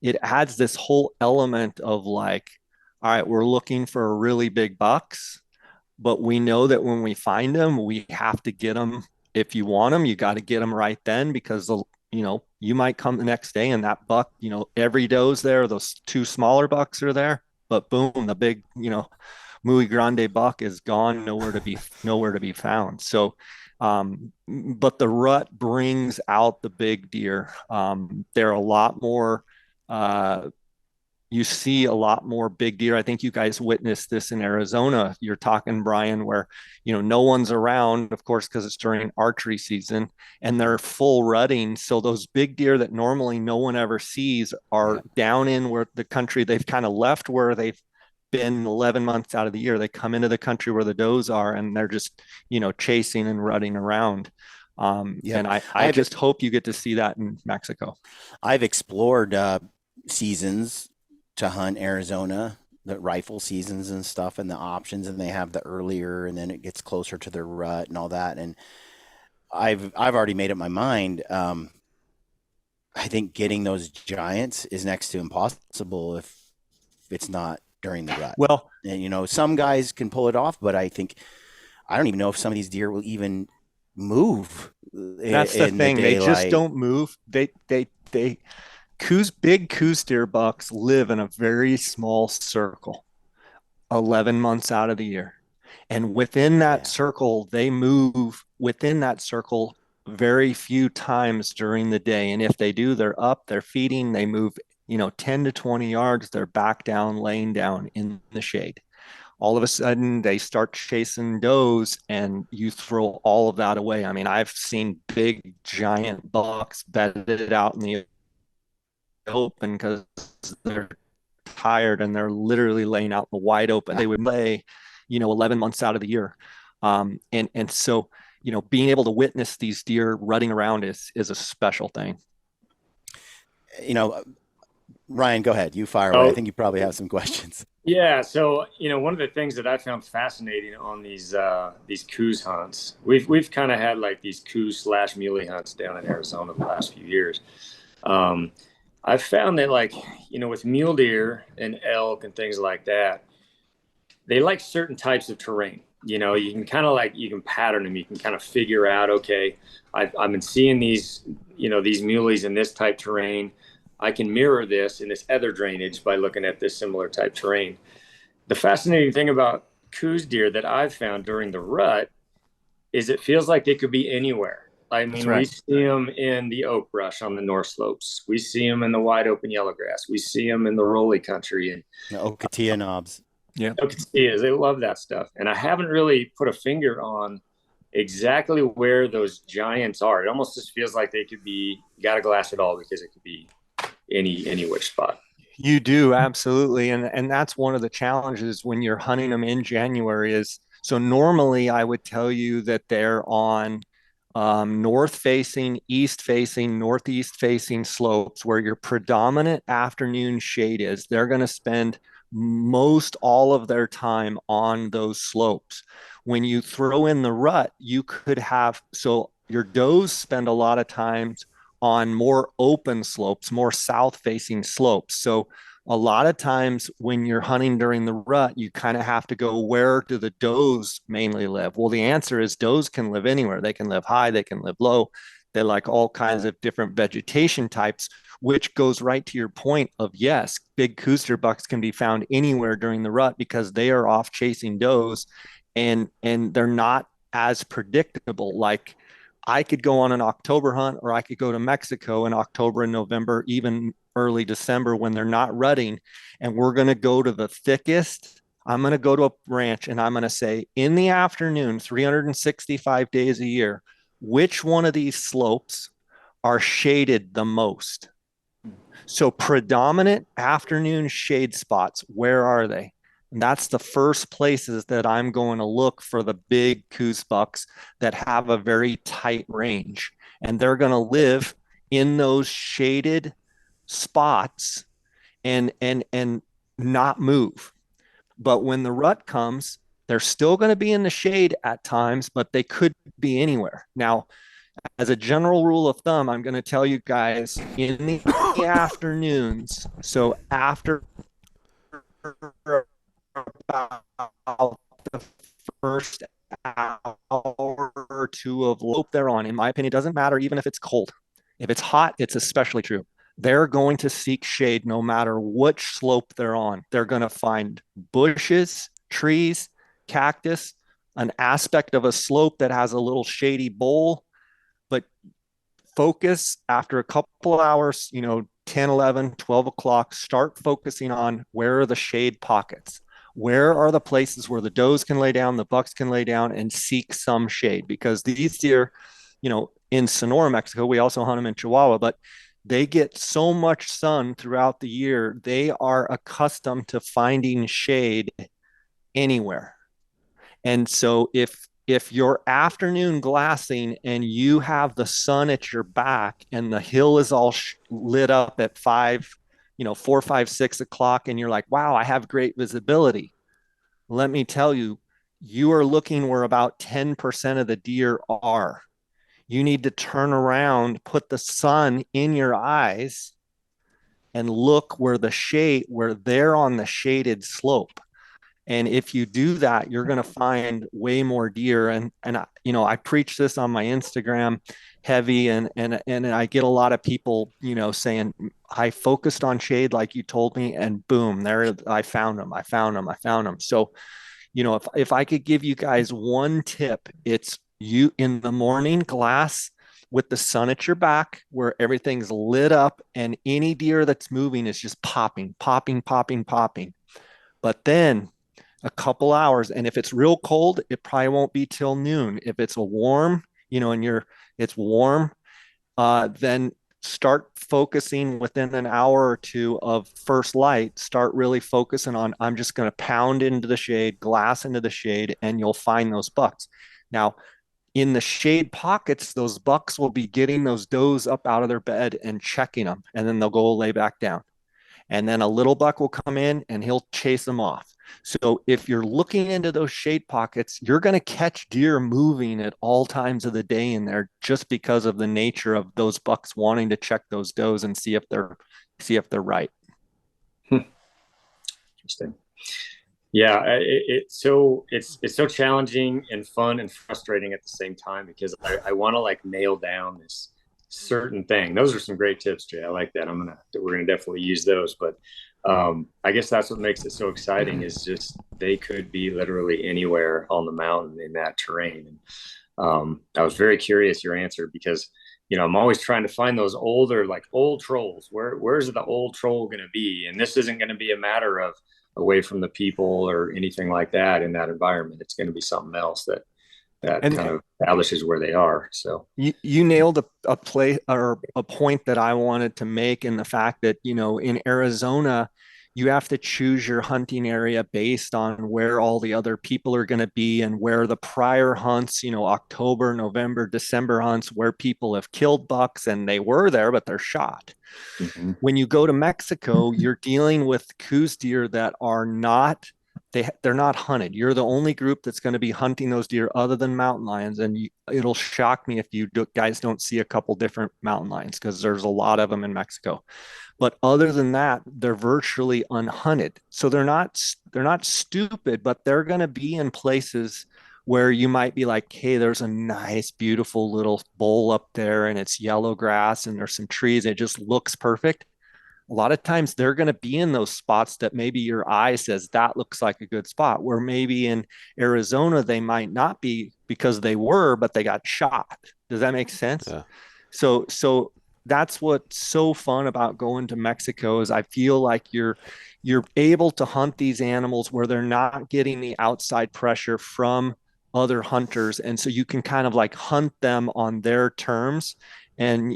it adds this whole element of like, all right, we're looking for really big bucks, but we know that when we find them, we have to get them. If you want them, you got to get them right then, because you might come the next day and that buck, every doe's there, those two smaller bucks are there, but boom, the big, muy grande buck is gone, nowhere to be found. So, but the rut brings out the big deer. They're a lot more. You see a lot more big deer. I think you guys witnessed this in Arizona. You're talking, Brian, where, no one's around, of course, because it's during archery season, and they're full rutting. So those big deer that normally no one ever sees are down in where the country they've kind of left, where they've been 11 months out of the year. They come into the country where the does are, and they're just, chasing and rutting around. And I just hope you get to see that in Mexico. I've explored seasons to hunt Arizona, the rifle seasons and stuff, and the options, and they have the earlier, and then it gets closer to the rut and all that. And I've already made up my mind. I think getting those giants is next to impossible if it's not during the rut. Well, and some guys can pull it off, but I don't even know if some of these deer will even move. That's the thing. They just don't move. They big Coues deer bucks live in a very small circle, 11 months out of the year. And within that circle, they move within that circle very few times during the day. And if they do, they're up, they're feeding, they move, 10 to 20 yards, they're back down, laying down in the shade. All of a sudden, they start chasing does, and you throw all of that away. I mean, I've seen big, giant bucks bedded out in the open because they're tired and they're literally laying out in the wide open. They would lay, 11 months out of the year. And so, being able to witness these deer rutting around is a special thing. Ryan, go ahead. You fire away. I think you probably have some questions. Yeah. So, one of the things that I found fascinating on these Coues hunts, we've kind of had like these Coues/muley hunts down in Arizona the last few years. I've found that with mule deer and elk and things like that, they like certain types of terrain. You can kind of you can pattern them. You can kind of figure out, okay, I've been seeing these muleys in this type terrain. I can mirror this in this other drainage by looking at this similar type terrain. The fascinating thing about Coues deer that I've found during the rut is it feels like they could be anywhere. I mean, right. We see them in the oak brush on the north slopes. We see them in the wide open yellow grass. We see them in the rolly country and the Ocotillo knobs. Yeah, Ocotillos. They love that stuff. And I haven't really put a finger on exactly where those giants are. It almost just feels like they could be, got to glass it all because it could be any which spot. You do, absolutely. And that's one of the challenges when you're hunting them in January is, so normally I would tell you that they're on north facing, east facing, northeast facing slopes where your predominant afternoon shade is. They're going to spend most all of their time on those slopes. When you throw in the rut, you could have, so your does spend a lot of times on more open slopes, more south facing slopes. So a lot of times when you're hunting during the rut, you kind of have to go, where do the does mainly live? Well, the answer is does can live anywhere. They can live high, they can live low. They like all kinds of different vegetation types, which goes right to your point of, yes, big Coues deer bucks can be found anywhere during the rut because they are off chasing does and they're not as predictable. Like I could go on an October hunt or I could go to Mexico in October and November, even early December when they're not rutting. And we're going to go to the thickest. I'm going to go to a ranch and I'm going to say in the afternoon, 365 days a year, which one of these slopes are shaded the most? So predominant afternoon shade spots, where are they? And that's the first places that I'm going to look for the big Coues bucks that have a very tight range. And they're going to live in those shaded spots and not move. But when the rut comes, they're still going to be in the shade at times, but they could be anywhere. Now, as a general rule of thumb, I'm going to tell you guys in the afternoons, so after about the first hour or two of slope they're on, in my opinion, it doesn't matter even if it's cold. If it's hot, it's especially true. They're going to seek shade no matter which slope they're on. They're going to find bushes, trees, cactus, an aspect of a slope that has a little shady bowl. But focus after a couple hours, 10, 11, 12 o'clock, start focusing on where are the shade pockets. Where are the places where the does can lay down, the bucks can lay down and seek some shade? Because these deer, in Sonora, Mexico, we also hunt them in Chihuahua, but they get so much sun throughout the year. They are accustomed to finding shade anywhere. And so if you're afternoon glassing and you have the sun at your back and the hill is all lit up at 4, 5, 6 o'clock, and you're like, wow, I have great visibility. Let me tell you, you are looking where about 10% of the deer are. You need to turn around, put the sun in your eyes and look where they're on the shaded slope. And if you do that, you're going to find way more deer. And I preach this on my Instagram heavy, and I get a lot of people, saying I focused on shade like you told me, and boom, there I found them. So, if I could give you guys one tip, it's you in the morning glass with the sun at your back where everything's lit up and any deer that's moving is just popping. But then a couple hours, and if it's real cold, it probably won't be till noon. If it's a warm, it's warm, then start focusing within an hour or two of first light, start really focusing on, I'm just going to pound into the shade, glass into the shade, and you'll find those bucks. Now, in the shade pockets, those bucks will be getting those does up out of their bed and checking them, and then they'll go lay back down. And then a little buck will come in and he'll chase them off. So if you're looking into those shade pockets, you're going to catch deer moving at all times of the day in there, just because of the nature of those bucks wanting to check those does and see if they're right. Interesting. Yeah, it's so challenging and fun and frustrating at the same time, because I want to like nail down this certain thing. Those are some great tips, Jay. I like that. We're gonna definitely use those. But I guess that's what makes it so exciting, is just they could be literally anywhere on the mountain in that terrain. And I was very curious your answer, because I'm always trying to find those older, like old trolls. Where's the old troll gonna be? And this isn't gonna be a matter of away from the people or anything like that in that environment. It's going to be something else that kind of establishes where they are. So you nailed a play or a point that I wanted to make, in the fact that, in Arizona, you have to choose your hunting area based on where all the other people are going to be, and where the prior hunts, October, November, December hunts, where people have killed bucks and they were there, but they're shot. Mm-hmm. When you go to Mexico, you're dealing with Coues deer that are not, they're not hunted. You're the only group that's going to be hunting those deer other than mountain lions. And it'll shock me if you guys don't see a couple different mountain lions, because there's a lot of them in Mexico. But other than that, they're virtually unhunted. So they're not stupid, but they're going to be in places where you might be like, hey, there's a nice, beautiful little bowl up there, and it's yellow grass and there's some trees. It just looks perfect. A lot of times they're going to be in those spots that maybe your eye says that looks like a good spot, where maybe in Arizona they might not be, because they were, but they got shot. Does that make sense? Yeah. So that's what's so fun about going to Mexico, is I feel like you're able to hunt these animals where they're not getting the outside pressure from other hunters. And so you can kind of like hunt them on their terms. And,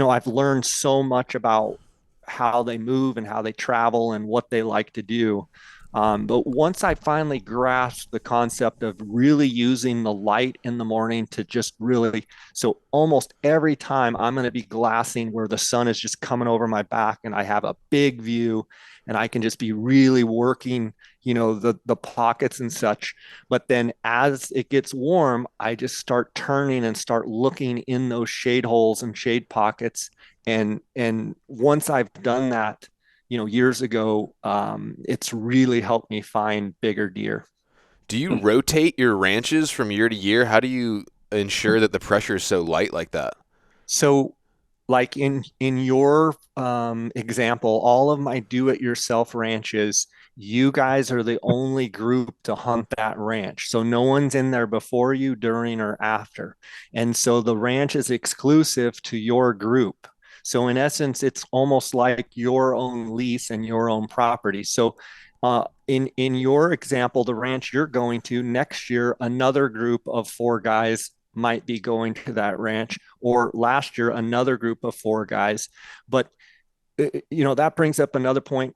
I've learned so much about how they move and how they travel and what they like to do. But once I finally grasped the concept of really using the light in the morning to just really, so almost every time I'm going to be glassing where the sun is just coming over my back and I have a big view, and I can just be really working, the pockets and such. But then as it gets warm, I just start turning and start looking in those shade holes and shade pockets. And once I've done that, years ago, it's really helped me find bigger deer. Do you rotate your ranches from year to year? How do you ensure that the pressure is so light like that? So, like in your example, all of my do-it-yourself ranches, you guys are the only group to hunt that ranch. So no one's in there before you, during, or after. And so the ranch is exclusive to your group. So in essence, it's almost like your own lease and your own property. So in your example, the ranch you're going to next year, another group of 4 guys might be going to that ranch, or last year, another group of 4 guys. But that brings up another point.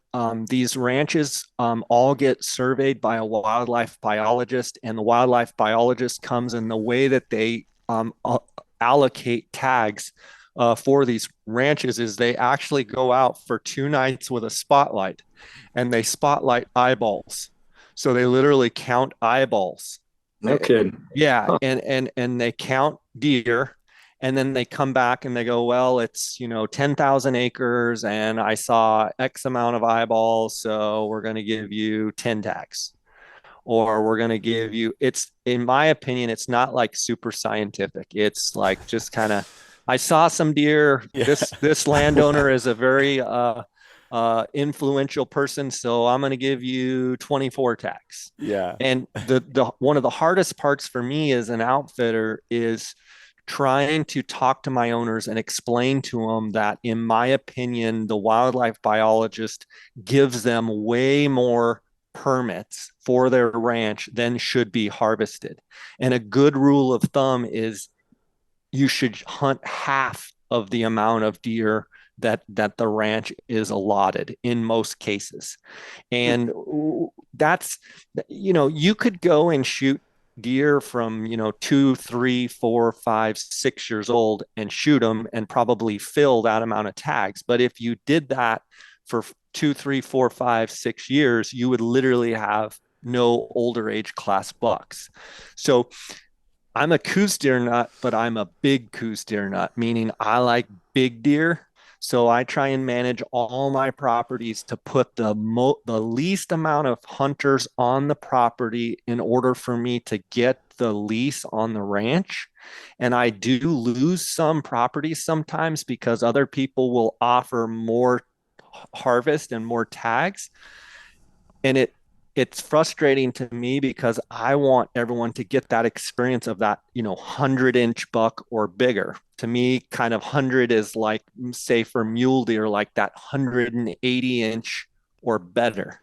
These ranches all get surveyed by a wildlife biologist, and the wildlife biologist comes in the way that they allocate tags for these ranches is they actually go out for 2 nights with a spotlight, and they spotlight eyeballs. So they literally count eyeballs. No kidding. Yeah. Huh. And they count deer, and then they come back and they go, well, it's, 10,000 acres and I saw X amount of eyeballs. So we're going to give you 10 tags, or we're going to give you, it's, in my opinion, it's not like super scientific. It's like just kind of, I saw some deer. Yeah. This landowner is a very influential person, so I'm going to give you 24 tags. Yeah. And the one of the hardest parts for me as an outfitter is trying to talk to my owners and explain to them that, in my opinion, the wildlife biologist gives them way more permits for their ranch than should be harvested. And a good rule of thumb is you should hunt half of the amount of deer that the ranch is allotted in most cases. And that's, you could go and shoot deer from 2, 3, 4, 5, 6 years old and shoot them and probably fill that amount of tags. But if you did that for 2, 3, 4, 5, 6 years, you would literally have no older age class bucks. So I'm a Coues deer nut, but I'm a big Coues deer nut, meaning I like big deer. So I try and manage all my properties to put the least amount of hunters on the property in order for me to get the lease on the ranch. And I do lose some properties sometimes because other people will offer more harvest and more tags. And it's frustrating to me because I want everyone to get that experience of that 100-inch buck or bigger. To me, kind of 100 is like, say, for mule deer, like that 180-inch or better.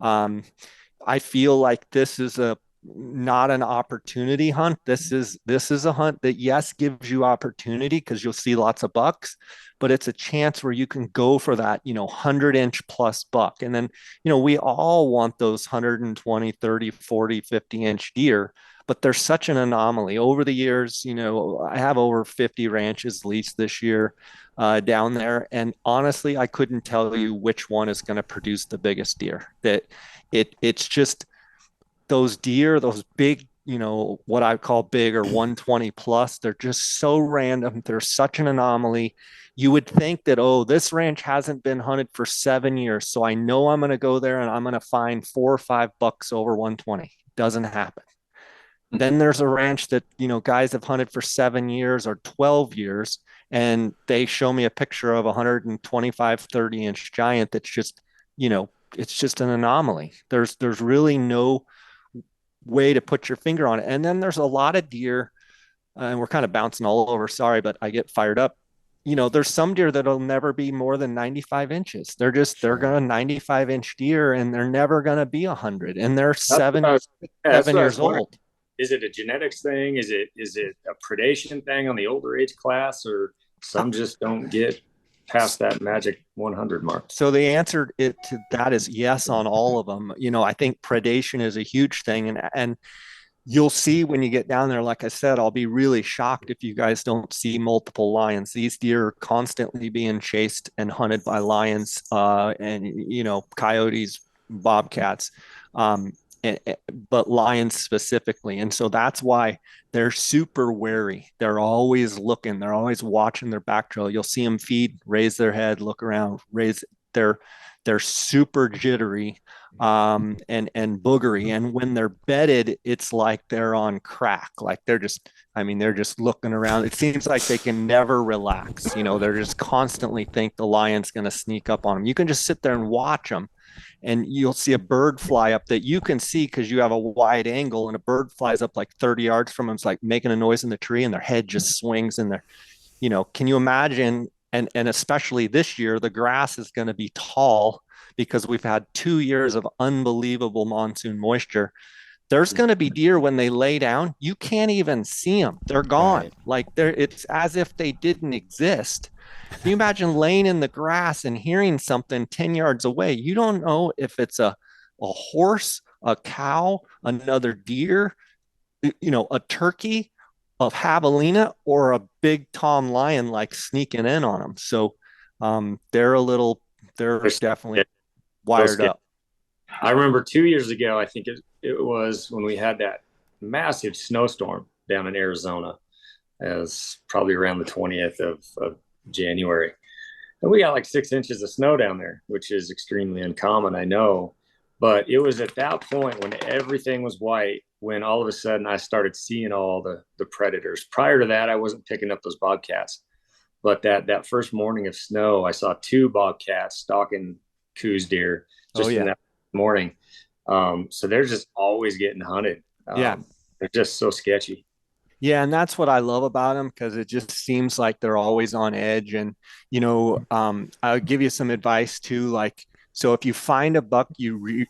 I feel like this is not an opportunity hunt. This is a hunt that, yes, gives you opportunity because you'll see lots of bucks, but it's a chance where you can go for that 100-inch plus buck. And then we all want those 120, 30, 40, 50-inch deer, but there's such an anomaly over the years. I have over 50 ranches leased this year down there, and honestly, I couldn't tell you which one is going to produce the biggest deer. It's just those deer, those big, what I call big or 120 plus, they're just so random. They're such an anomaly. You would think that, oh, this ranch hasn't been hunted for 7 years, so I know I'm going to go there and I'm going to find 4 or 5 bucks over 120. Doesn't happen. Then there's a ranch that, guys have hunted for 7 years or 12 years, and they show me a picture of a 125, 30-inch giant that's just, it's just an anomaly. There's really no way to put your finger on it. And then there's a lot of deer, and we're kind of bouncing all over. Sorry, but I get fired up. There's some deer that'll never be more than 95 inches. They're going to 95-inch deer, and they're never going to be 100. And they're seven years old. Is it a genetics thing? Is it a predation thing on the older age class, or some just don't get past that magic 100 mark? So the answer to that is yes on all of them. I think predation is a huge thing, and you'll see when you get down there. Like I said, I'll be really shocked if you guys don't see multiple lions. These deer are constantly being chased and hunted by lions, and coyotes, bobcats, but lions specifically. And so that's why they're super wary. They're always looking. They're always watching their back trail. You'll see them feed, raise their head, look around, they're super jittery and boogery. And when they're bedded, it's like they're on crack. Like they're just looking around. It seems like they can never relax. They're just constantly think the lion's going to sneak up on them. You can just sit there and watch them, and you'll see a bird fly up that you can see because you have a wide angle, and a bird flies up like 30 yards from them. It's like making a noise in the tree, and their head just swings in there. Can you imagine? And especially this year, the grass is going to be tall because we've had 2 years of unbelievable monsoon moisture. There's going to be deer when they lay down, you can't even see them. They're gone. Right. Like it's as if they didn't exist. Can you imagine laying in the grass and hearing something 10 yards away? You don't know if it's a horse, a cow, another deer, a turkey, a javelina, or a big Tom lion like sneaking in on them. So they're definitely wired up. I remember 2 years ago, I think it was when we had that massive snowstorm down in Arizona, as probably around the 20th of January. And we got like 6 inches of snow down there, which is extremely uncommon, I know. But it was at that point when everything was white, when all of a sudden I started seeing all the predators. Prior to that, I wasn't picking up those bobcats. But that first morning of snow, I saw 2 bobcats stalking Coues deer in that morning. So they're just always getting hunted. They're just so sketchy. Yeah, and that's what I love about them, because it just seems like they're always on edge. And I'll give you some advice too. Like, so if you find a buck you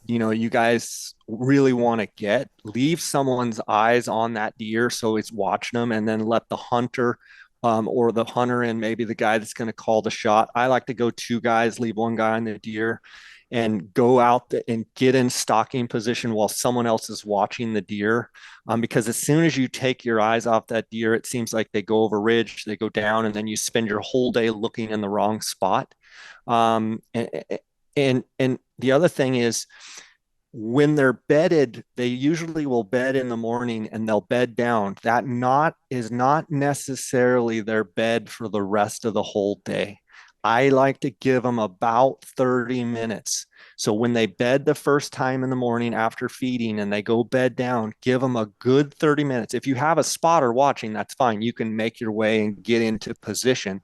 guys really want to leave someone's eyes on that deer so it's watching them, and then let the hunter or the hunter and maybe the guy that's going to call the shot. I like to go 2 guys, leave 1 guy on the deer, and go out and get in stalking position while someone else is watching the deer. Because as soon as you take your eyes off that deer, it seems like they go over ridge, they go down, and then you spend your whole day looking in the wrong spot. And the other thing is, when they're bedded, they usually will bed in the morning and they'll bed down. That not is not necessarily their bed for the rest of the whole day. I like to give them about 30 minutes. So when they bed the first time in the morning after feeding and they go bed down, give them a good 30 minutes. If you have a spotter watching, that's fine. You can make your way and get into position.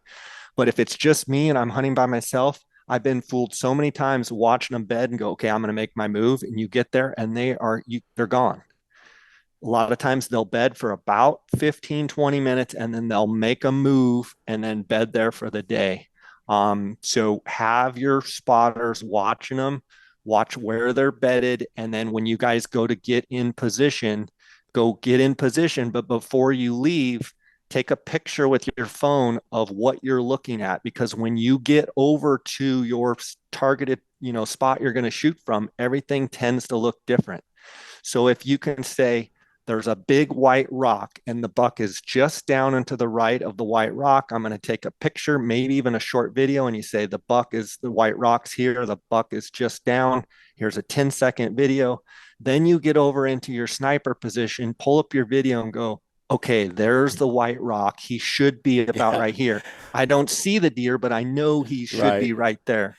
But if it's just me and I'm hunting by myself, I've been fooled so many times watching them bed and go, okay, I'm going to make my move. And you get there and they're gone. A lot of times they'll bed for about 15, 20 minutes and then they'll make a move and then bed there for the day. So have your spotters watching them, watch where they're bedded. And then when you guys go to get in position, go get in position. But before you leave, take a picture with your phone of what you're looking at, because when you get over to your targeted, spot you're going to shoot from, everything tends to look different. So if you can say there's a big white rock and the buck is just down and to the right of the white rock, I'm going to take a picture, maybe even a short video, and you say the white rock's here, the buck is just down, here's a 10-second video. Then you get over into your sniper position, pull up your video and go, okay, there's the white rock. He should be about right here. I don't see the deer, but I know he should be right there.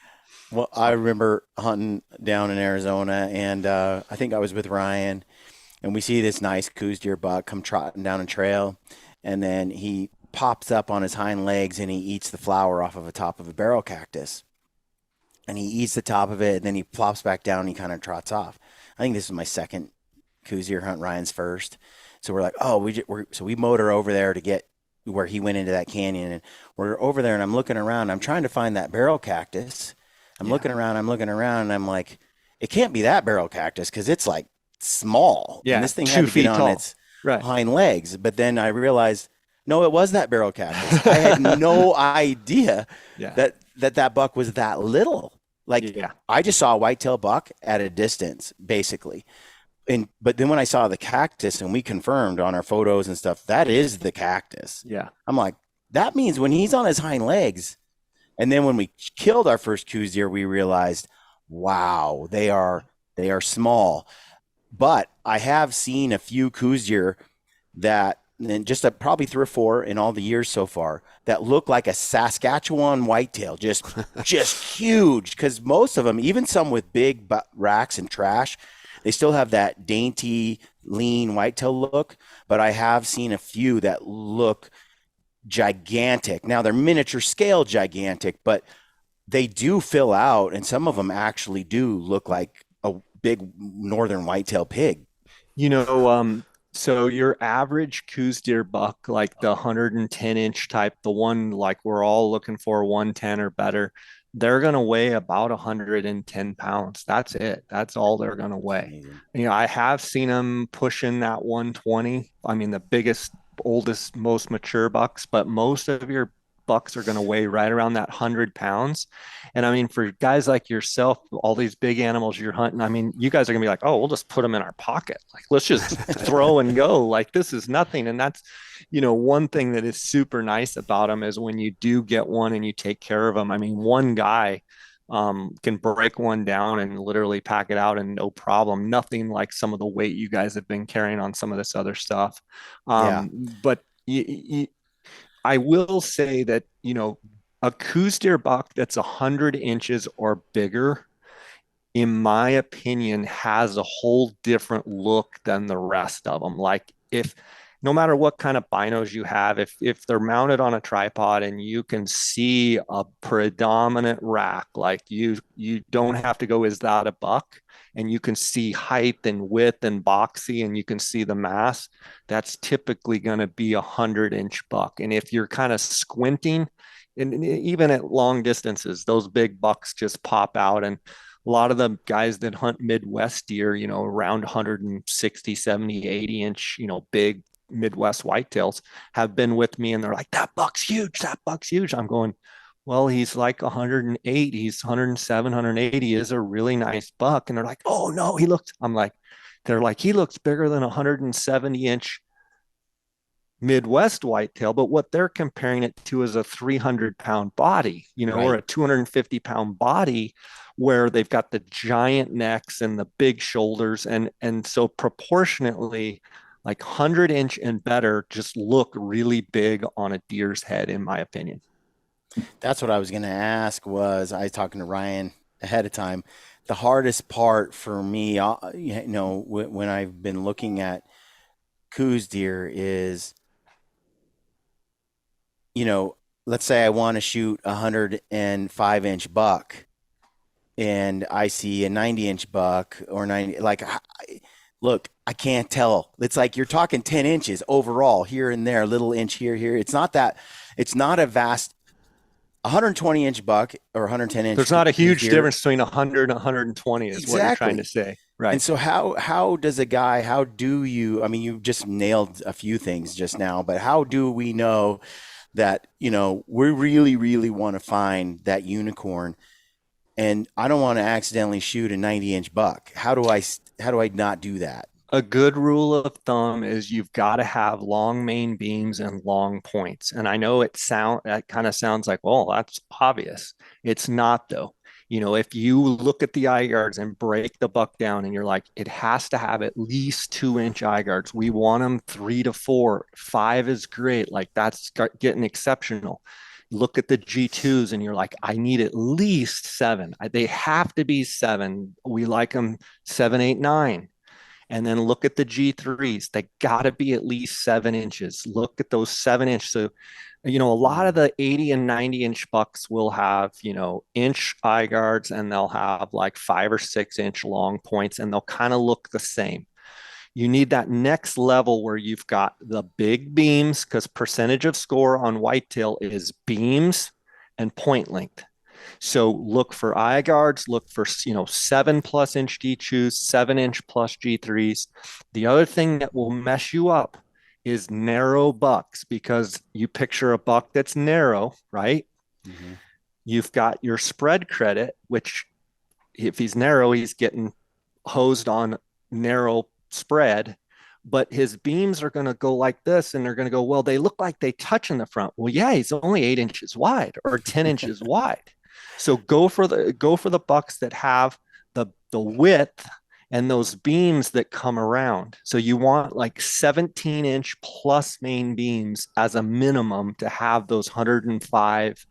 Well, I remember hunting down in Arizona, and I think I was with Ryan, and we see this nice Coues Deer buck come trotting down a trail, and then he pops up on his hind legs, and he eats the flower off of the top of a barrel cactus. And he eats the top of it, and then he plops back down, and he kind of trots off. I think this is my second Coues Deer hunt, Ryan's first. So we're like, so we motor over there to get where he went into that canyon, and we're over there, and I'm looking around. I'm trying to find that barrel cactus. I'm looking around, and I'm like, it can't be that barrel cactus because it's like small. Yeah, and this thing had to get on its hind legs. But then I realized, no, it was that barrel cactus. I had no idea that buck was that little. I just saw a whitetail buck at a distance, basically. But then when I saw the cactus, and we confirmed on our photos and stuff, that is the cactus. Yeah. I'm like, that means when he's on his hind legs. And then when we killed our first Coues deer, we realized, wow, they are small. But I have seen a few Coues deer that, and just probably 3 or 4 in all the years so far, that look like a Saskatchewan whitetail, just huge. Because most of them, even some with big racks and trash, they still have that dainty, lean whitetail look, but I have seen a few that look gigantic. Now they're miniature scale gigantic, but they do fill out, and some of them actually do look like a big northern whitetail pig. So your average Coues deer buck, like the 110-inch type, the one like we're all looking for, 110 or better, they're going to weigh about 110 pounds. That's it. That's all they're going to weigh. I have seen them pushing that 120. I mean, the biggest, oldest, most mature bucks, but most of your bucks are going to weigh right around that 100 pounds. And I mean, for guys like yourself, all these big animals you're hunting, I mean, you guys are going to be like, oh, we'll just put them in our pocket. Like, let's just throw and go. Like, this is nothing. And that's, one thing that is super nice about them is when you do get one and you take care of them. I mean, one guy can break one down and literally pack it out and no problem. Nothing like some of the weight you guys have been carrying on some of this other stuff. But I will say that, a Coues deer buck that's 100 inches or bigger, in my opinion, has a whole different look than the rest of them. Like, no matter what kind of binos you have, if they're mounted on a tripod and you can see a predominant rack, like you don't have to go, is that a buck? And you can see height and width and boxy, and you can see the mass, that's typically going to be 100-inch buck. And if you're kind of squinting, and even at long distances, those big bucks just pop out. And a lot of the guys that hunt Midwest deer, around 160, 70, 80 inch, big Midwest whitetails have been with me, and they're like, that buck's huge. That buck's huge. I'm going, well, he's like 108. He's 107, 180. He is a really nice buck. And they're like, oh no, they're like, he looks bigger than a 170-inch Midwest whitetail, but what they're comparing it to is a 300-pound body, or a 250-pound body, where they've got the giant necks and the big shoulders, and so proportionately, like 100-inch and better, just look really big on a deer's head, in my opinion. That's what I was going to ask. Was I was talking to Ryan ahead of time? The hardest part for me, when I've been looking at Coues deer is, let's say I want to shoot a 105-inch buck and I see a 90-inch buck or 90, look, I can't tell. It's like you're talking 10 inches overall here and there, a little inch here. It's not a vast 120-inch buck or 110-inch. There's not a huge difference between 100 and 120 is what you're trying to say. Right. And so how does a guy, how do you, I mean, you just nailed a few things just now, but how do we know that, we really, really want to find that unicorn, and I don't want to accidentally shoot a 90-inch buck? How do I not do that? A good rule of thumb is you've got to have long main beams and long points. And I know that kind of sounds like, well, that's obvious. It's not, though. If you look at the eye guards and break the buck down and you're like, it has to have at least 2-inch eye guards. We want them 3 to 4. 5 is great. Like, that's getting exceptional. Look at the G2s and you're like, I need at least 7. They have to be 7. We like them 7, 8, 9. And then look at the G3s. They got to be at least 7 inches. Look at those 7-inch. So, a lot of the 80 and 90-inch bucks will have, inch eye guards, and they'll have like 5 or 6-inch long points, and they'll kind of look the same. You need that next level where you've got the big beams, because percentage of score on whitetail is beams and point length. So look for eye guards, look for, 7+ inch G2s, 7-inch plus G3s. The other thing that will mess you up is narrow bucks, because you picture a buck that's narrow, right? Mm-hmm. You've got your spread credit, which if he's narrow, he's getting hosed on narrow spread, but his beams are going to go like this, and they're going to go, well, they look like they touch in the front. Well, yeah, he's only 8 inches wide or 10 inches wide. So go for the bucks that have the width and those beams that come around. So you want like 17-inch plus main beams as a minimum to have those 105.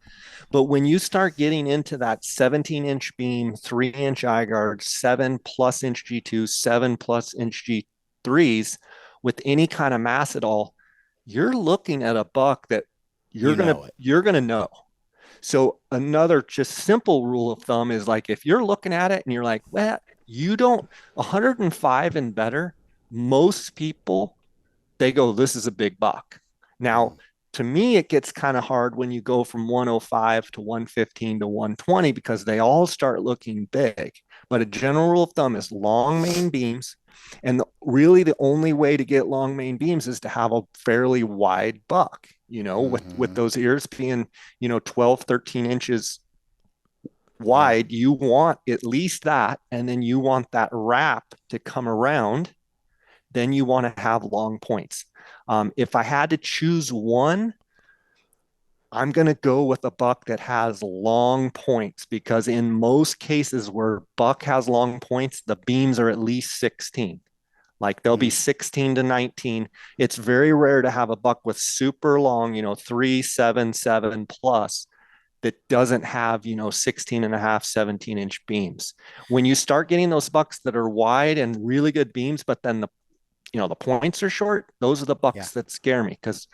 But when you start getting into that 17-inch beam, 3-inch eye guard, 7+ inch G2, 7+ inch G3s with any kind of mass at all, you're looking at a buck that you're gonna know. So another just simple rule of thumb is, like, if you're looking at it and you're like, well, 105 and better, most people, they go, this is a big buck. Now, to me, it gets kind of hard when you go from 105 to 115 to 120, because they all start looking big. But a general rule of thumb is long main beams. And really the only way to get long main beams is to have a fairly wide buck, with those ears being, 12, 13 inches wide. You want at least that. And then you want that wrap to come around. Then you want to have long points. If I had to choose one, I'm going to go with a buck that has long points, because in most cases where buck has long points, the beams are at least 16. Like, they'll be 16 to 19. It's very rare to have a buck with super long, 3, 7, 7 plus, that doesn't have, 16 and a half, 17-inch beams. When you start getting those bucks that are wide and really good beams, but then the points are short, those are the bucks that scare me, because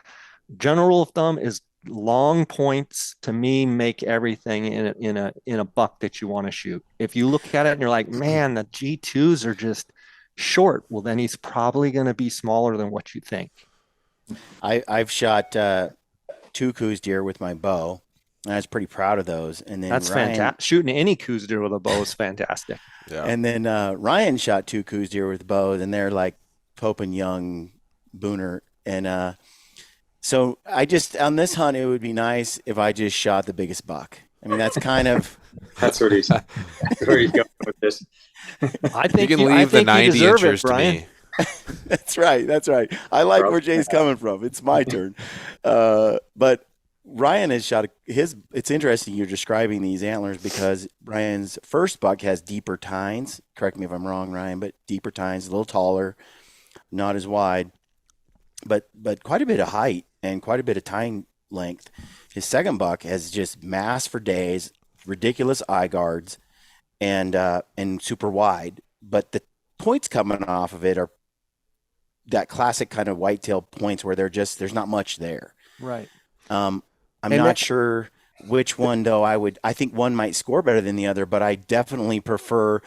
general rule of thumb is long points, to me, make everything in a buck that you want to shoot. If you look at it and you're like, man, the G2s are just short, well, then he's probably going to be smaller than what you think. I've shot 2 Coues deer with my bow, and I was pretty proud of those. And then that's fantastic. Shooting any Coues deer with a bow is fantastic. Yeah. And then Ryan shot 2 Coues deer with bows, and they're like Pope and Young Booner And so I just on this hunt, it would be nice if I just shot the biggest buck. I mean, that's kind of That's what he's where he's going with this. I think you can leave the 90 inchers to Brian. me. That's right. That's right. I like where Jay's coming from. It's my turn. But Ryan has shot his. It's interesting you're describing these antlers because Ryan's first buck has deeper tines. Correct me if I'm wrong, Ryan, but deeper tines, a little taller, not as wide, but quite a bit of height and quite a bit of tine length. His second buck has just mass for days, ridiculous eye guards, and super wide. But the points coming off of it are that classic kind of whitetail points where there's not much there. Right. I'm not sure which one though. I think one might score better than the other, but I definitely prefer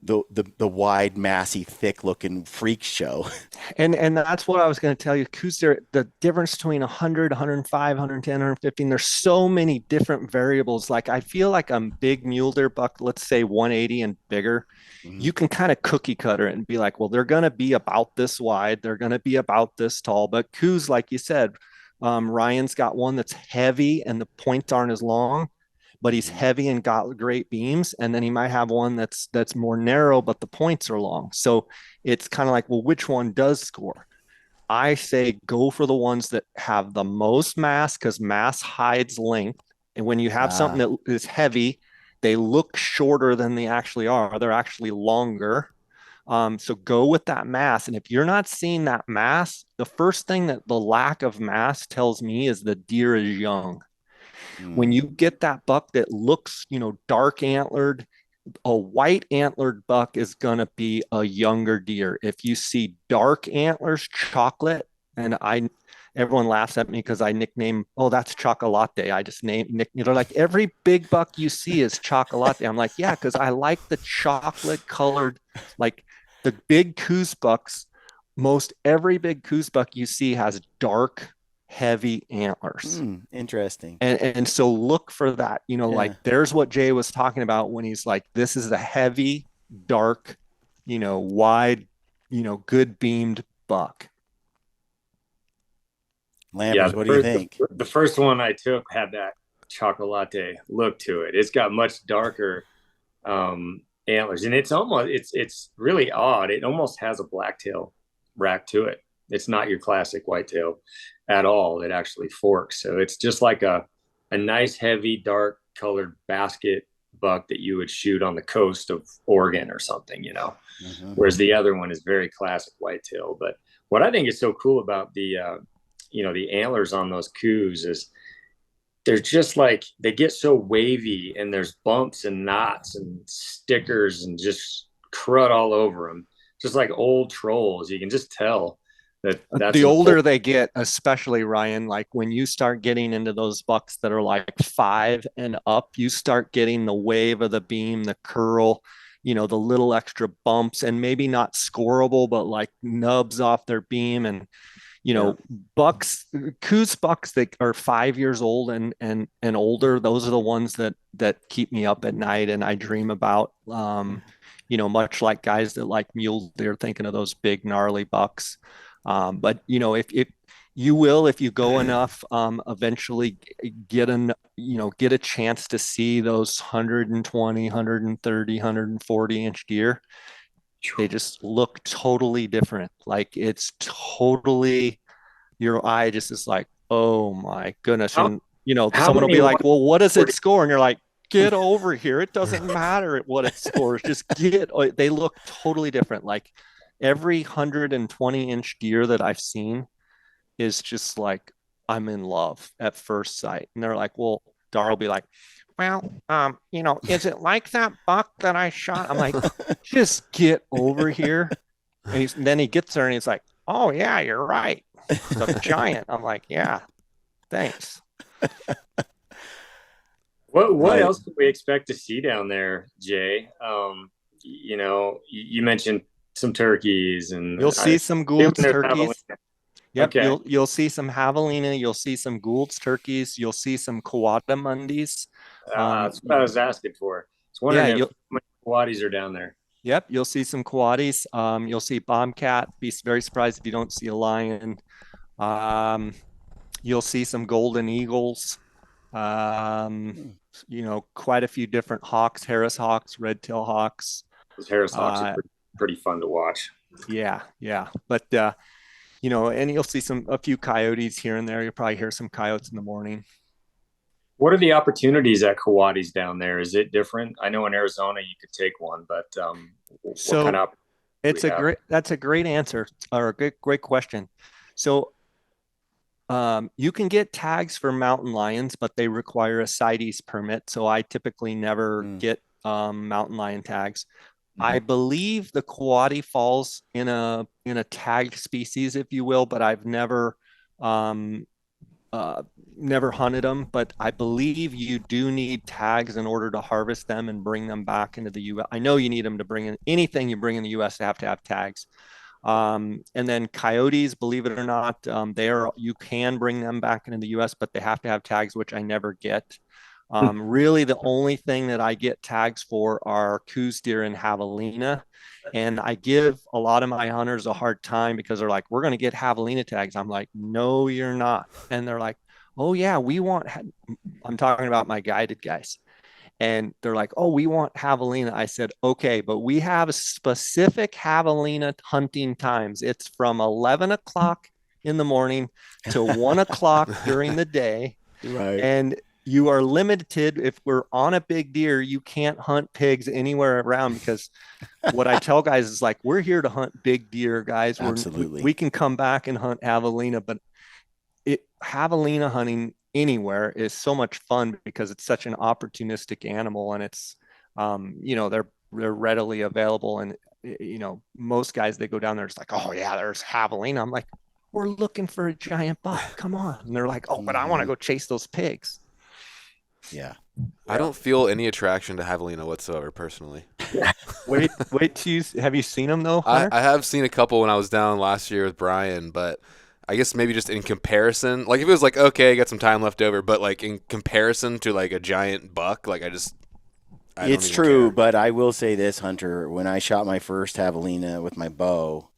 the wide, massy, thick looking freak show. And that's what I was going to tell you. Coues Deer, the difference between 100, 105, 110, 115, there's so many different variables. Like I feel like a big mule deer buck, let's say 180 and bigger, you can kind of cookie cutter it and be like, well, they're going to be about this wide. They're going to be about this tall. But Coues, like you said, Ryan's got one that's heavy and the points aren't as long, but he's heavy and got great beams. And then he might have one that's more narrow, but the points are long. So it's kind of like, well, which one does score? I say go for the ones that have the most mass because mass hides length. And when you have something that is heavy, they look shorter than they actually are. They're actually longer. So go with that mass. And if you're not seeing that mass, the first thing that the lack of mass tells me is the deer is young. When you get that buck that looks, dark antlered, a white antlered buck is going to be a younger deer. If you see dark antlers, chocolate, and everyone laughs at me because I nickname, oh, that's chocolate. I just they're like, every big buck you see is chocolate. I'm like, yeah, because I like the chocolate colored, like the big Coues bucks. Most every big Coues buck you see has dark, heavy antlers. Interesting. And so look for that, like there's what Jay was talking about when he's like, this is a heavy, dark, wide, good beamed buck. Lampers, what do you think? The first one I took had that chocolate look to it. It's got much darker antlers, and it's really odd. It almost has a blacktail rack to it. It's not your classic whitetail at all. It actually forks. So it's just like a nice, heavy, dark colored basket buck that you would shoot on the coast of Oregon or something, whereas the other one is very classic whitetail. But what I think is so cool about the antlers on those Coues is they're just like, they get so wavy and there's bumps and knots and stickers and just crud all over them. Just like old trolls. You can just tell. That's the older they get, especially Ryan, like when you start getting into those bucks that are like 5 and up, you start getting the wave of the beam, the curl, the little extra bumps, and maybe not scoreable, but like nubs off their beam. And bucks, Coues bucks that are 5 years old and older, those are the ones that keep me up at night and I dream about. Much like guys that like mule deer, thinking of those big gnarly bucks. But if you go enough, eventually get a chance to see those 120, 130, 140 inch deer. They just look totally different. Like it's totally, your eye just is like, oh my goodness. And someone will be like, well, what does it score? And you're like, get over here. It doesn't matter what it scores. Just they look totally different. Like every 120 inch deer that I've seen is just like, I'm in love at first sight. And they're like, well, Dar will be like, well, is it like that buck that I shot? I'm like, just get over here. And then he gets there and he's like, oh yeah, you're right. It's a giant. I'm like, yeah, thanks. What else can we expect to see down there, Jay? You mentioned some turkeys, and you'll see some Gould's turkeys. Yep, okay. You'll see some javelina. You'll see some Gould's turkeys. You'll see some coatimundis. That's what I was asking for. It's wondering if coatis are down there. Yep, you'll see some coatis. You'll see bobcat. Be very surprised if you don't see a lion. You'll see some golden eagles. Quite a few different hawks, Harris hawks, red-tailed hawks. Those Harris hawks are pretty fun to watch. Yeah. But and you'll see a few coyotes here and there. You'll probably hear some coyotes in the morning. What are the opportunities at Coatis down there? Is it different? I know in Arizona you could take one, but what kind of that's a great answer, or a great question. So you can get tags for mountain lions, but they require a CITES permit. So I typically never get mountain lion tags. I believe the coati falls in a tagged species, if you will, but I've never hunted them. But I believe you do need tags in order to harvest them and bring them back into the U.S. I know you need them to bring in anything you bring in the U.S. to have tags. And then coyotes, believe it or not, you can bring them back into the U.S., but they have to have tags, which I never get. Really, the only thing that I get tags for are Coues deer and javelina. And I give a lot of my hunters a hard time because they're like, we're going to get javelina tags. I'm like, no, you're not. And they're like, oh, yeah, I'm talking about my guided guys. And they're like, oh, we want javelina. I said, okay, but we have specific javelina hunting times. It's from 11 o'clock in the morning to 1 o'clock during the day. Right. And you are limited. If we're on a big deer, you can't hunt pigs anywhere around, because what I tell guys is like, we're here to hunt big deer, guys. Absolutely. We can come back and hunt javelina, but javelina hunting anywhere is so much fun because it's such an opportunistic animal, and it's they're readily available. And most guys, they go down there, it's like, oh yeah, there's javelina. I'm like, we're looking for a giant buck, come on. And they're like, oh, but I want to go chase those pigs. Yeah. I don't feel any attraction to javelina whatsoever, personally. wait have you seen them though, Hunter? I have seen a couple when I was down last year with Brian, but I guess maybe just in comparison, like if it was like, okay, I got some time left over, but like in comparison to like a giant buck, like it's true, care. But I will say this, Hunter, when I shot my first javelina with my bow,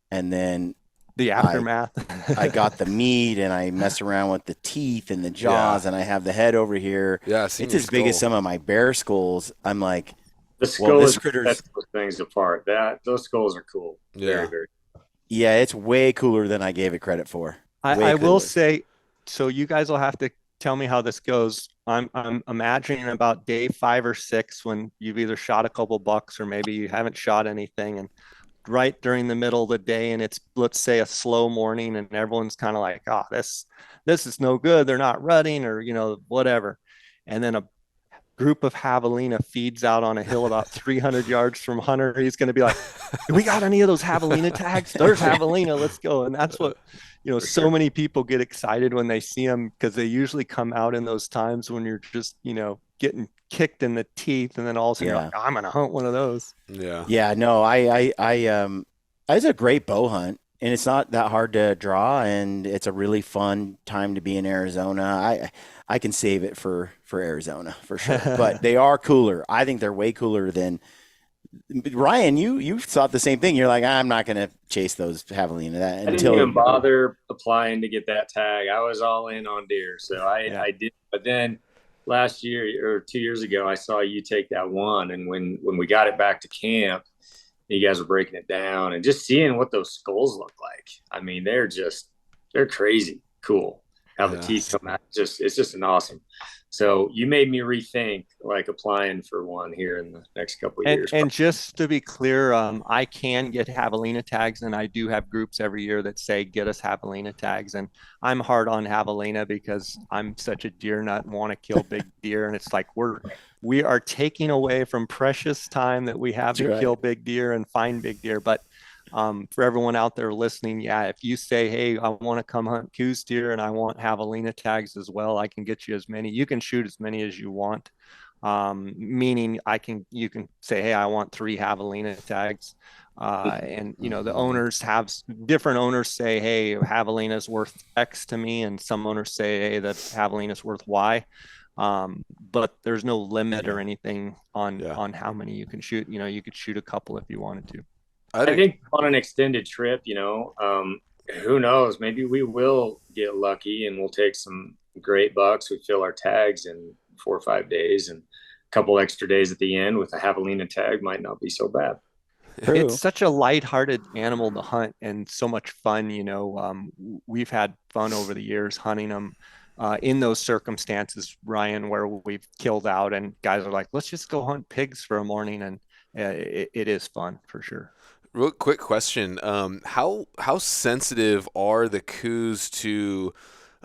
and then the aftermath, I got the meat and I mess around with the teeth and the jaws, and I have the head over here. Yeah, it's as big as some of my bear skulls. I'm like, the skull is those things apart. Those skulls are cool. Yeah. Very, very. Yeah, it's way cooler than I gave it credit for. I will say, so you guys will have to tell me how this goes. I'm imagining about day 5 or 6 when you've either shot a couple bucks or maybe you haven't shot anything, and right during the middle of the day, and it's, let's say, a slow morning, and everyone's kind of like, oh, this is no good. They're not rutting, or whatever. And then a group of javelina feeds out on a hill about 300 yards from Hunter. He's going to be like, we got any of those javelina tags? There's javelina, let's go. And that's what so many people get excited when they see them, because they usually come out in those times when you're just getting kicked in the teeth, and then all of a sudden you're like, I'm going to hunt one of those. No, it's a great bow hunt, and it's not that hard to draw, and it's a really fun time to be in Arizona. I can save it for Arizona for sure, but they are cooler. I think they're way cooler than Ryan. You thought the same thing. You're like, I'm not going to chase those javelina. I didn't even bother applying to get that tag. I was all in on deer, so I did. But then last year or 2 years ago, I saw you take that one, and when we got it back to camp, you guys were breaking it down and just seeing what those skulls look like. I mean, they're crazy cool. How the teeth come out. It's just an awesome. So you made me rethink like applying for one here in the next couple of years. And just to be clear, I can get javelina tags, and I do have groups every year that say, get us javelina tags. And I'm hard on javelina because I'm such a deer nut and want to kill big deer. And it's like, we are taking away from precious time that we have to kill big deer and find big deer. But for everyone out there listening, if you say, hey, I want to come hunt Coues deer and I want javelina tags as well, I can get you as many. You can shoot as many as you want. Meaning you can say, hey, I want 3 javelina tags. And the owners have different owners say, hey, javelina is worth X to me. And some owners say, hey, that javelina is worth Y. But there's no limit or anything on how many you can shoot. You could shoot a couple if you wanted to. I think on an extended trip, who knows? Maybe we will get lucky and we'll take some great bucks. We fill our tags in 4 or 5 days, and a couple extra days at the end with a javelina tag might not be so bad. It's such a lighthearted animal to hunt and so much fun. We've had fun over the years hunting them in those circumstances, Ryan, where we've killed out and guys are like, let's just go hunt pigs for a morning. And it is fun for sure. Real quick question: how sensitive are the Coues to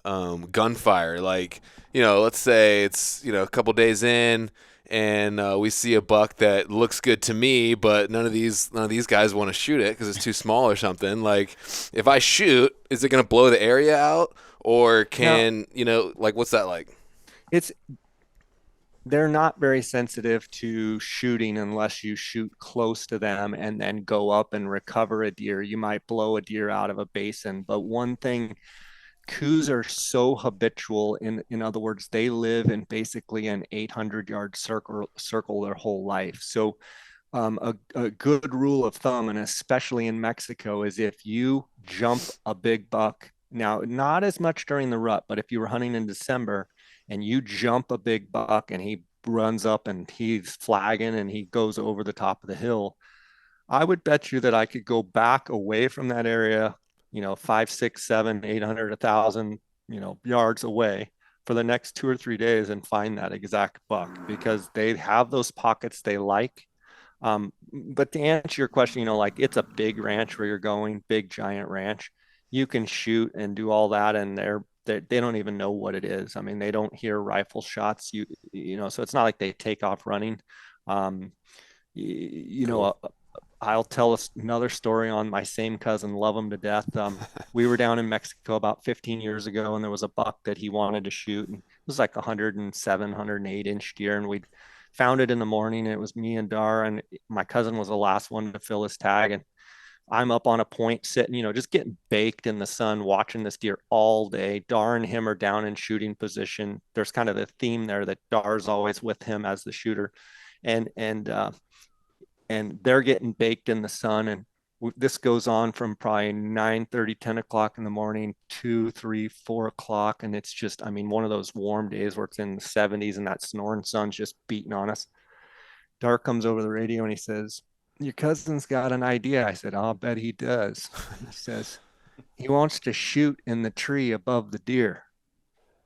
gunfire? Like, let's say it's a couple days in, and we see a buck that looks good to me, but none of these guys want to shoot it because it's too small or something. Like, if I shoot, is it going to blow the area out, or can like what's that like? They're not very sensitive to shooting unless you shoot close to them and then go up and recover a deer. You might blow a deer out of a basin, but one thing, Coues are so habitual. In other words, they live in basically an 800-yard circle their whole life. So a good rule of thumb, and especially in Mexico, is if you jump a big buck, now not as much during the rut, but if you were hunting in December and you jump a big buck and he runs up and he's flagging and he goes over the top of the hill, I would bet you that I could go back away from that area, 5, 6, 7, 800, 1,000, yards away for the next 2 or 3 days and find that exact buck because they have those pockets they like. But to answer your question, like it's a big ranch where you're going, big giant ranch. You can shoot and do all that, and they don't even know what it is. I mean, they don't hear rifle shots. So it's not like they take off running. Cool. I'll tell another story on my same cousin, love him to death. We were down in Mexico about 15 years ago, and there was a buck that he wanted to shoot, and it was like 107, 108-inch deer, and we found it in the morning. And it was me and Dar, and my cousin was the last one to fill his tag, and I'm up on a point sitting, just getting baked in the sun, watching this deer all day. Dar and him are down in shooting position. There's kind of the theme there that Dar's always with him as the shooter, and they're getting baked in the sun. And this goes on from probably 9:30, 10 o'clock in the morning, 2, 3, 4 o'clock. And it's just, one of those warm days where it's in the 70s and that snoring sun's just beating on us. Dark comes over the radio and he says, your cousin's got an idea. I said, I'll bet he does. He says, he wants to shoot in the tree above the deer.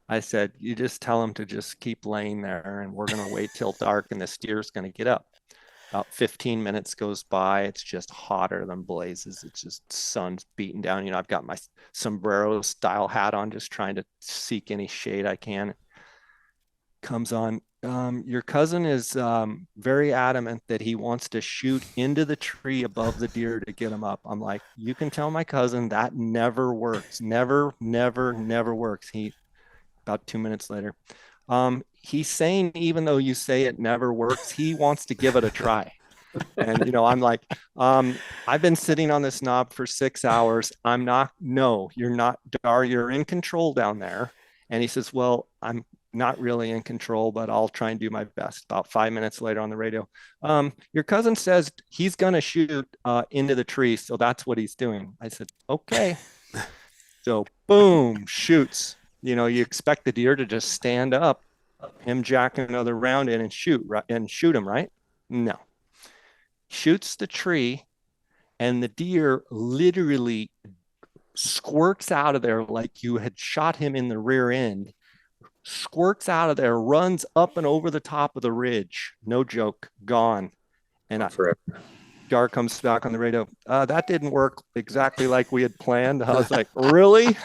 I said, you just tell him to just keep laying there and we're going to wait till dark and this deer's going to get up. About 15 minutes goes by. It's just hotter than blazes. It's just sun's beating down. I've got my sombrero style hat on, just trying to seek any shade I can. Comes on. Your cousin is very adamant that he wants to shoot into the tree above the deer to get him up. I'm like, you can tell my cousin that never works. Never, never, never works. About 2 minutes later, he's saying, even though you say it never works, he wants to give it a try. And, I'm like, I've been sitting on this knob for 6 hours. No, you're not, Dar, you're in control down there. And he says, well, I'm not really in control, but I'll try and do my best. About 5 minutes later on the radio, your cousin says he's going to shoot into the tree. So that's what he's doing. I said, okay. So boom, shoots. You expect the deer to just stand up, him jack another round in and shoot him, right? No. Shoots the tree, and the deer literally squirts out of there like you had shot him in the rear end, squirts out of there, runs up and over the top of the ridge. No joke, gone. And Dar comes back on the radio. That didn't work exactly like we had planned. I was like, really?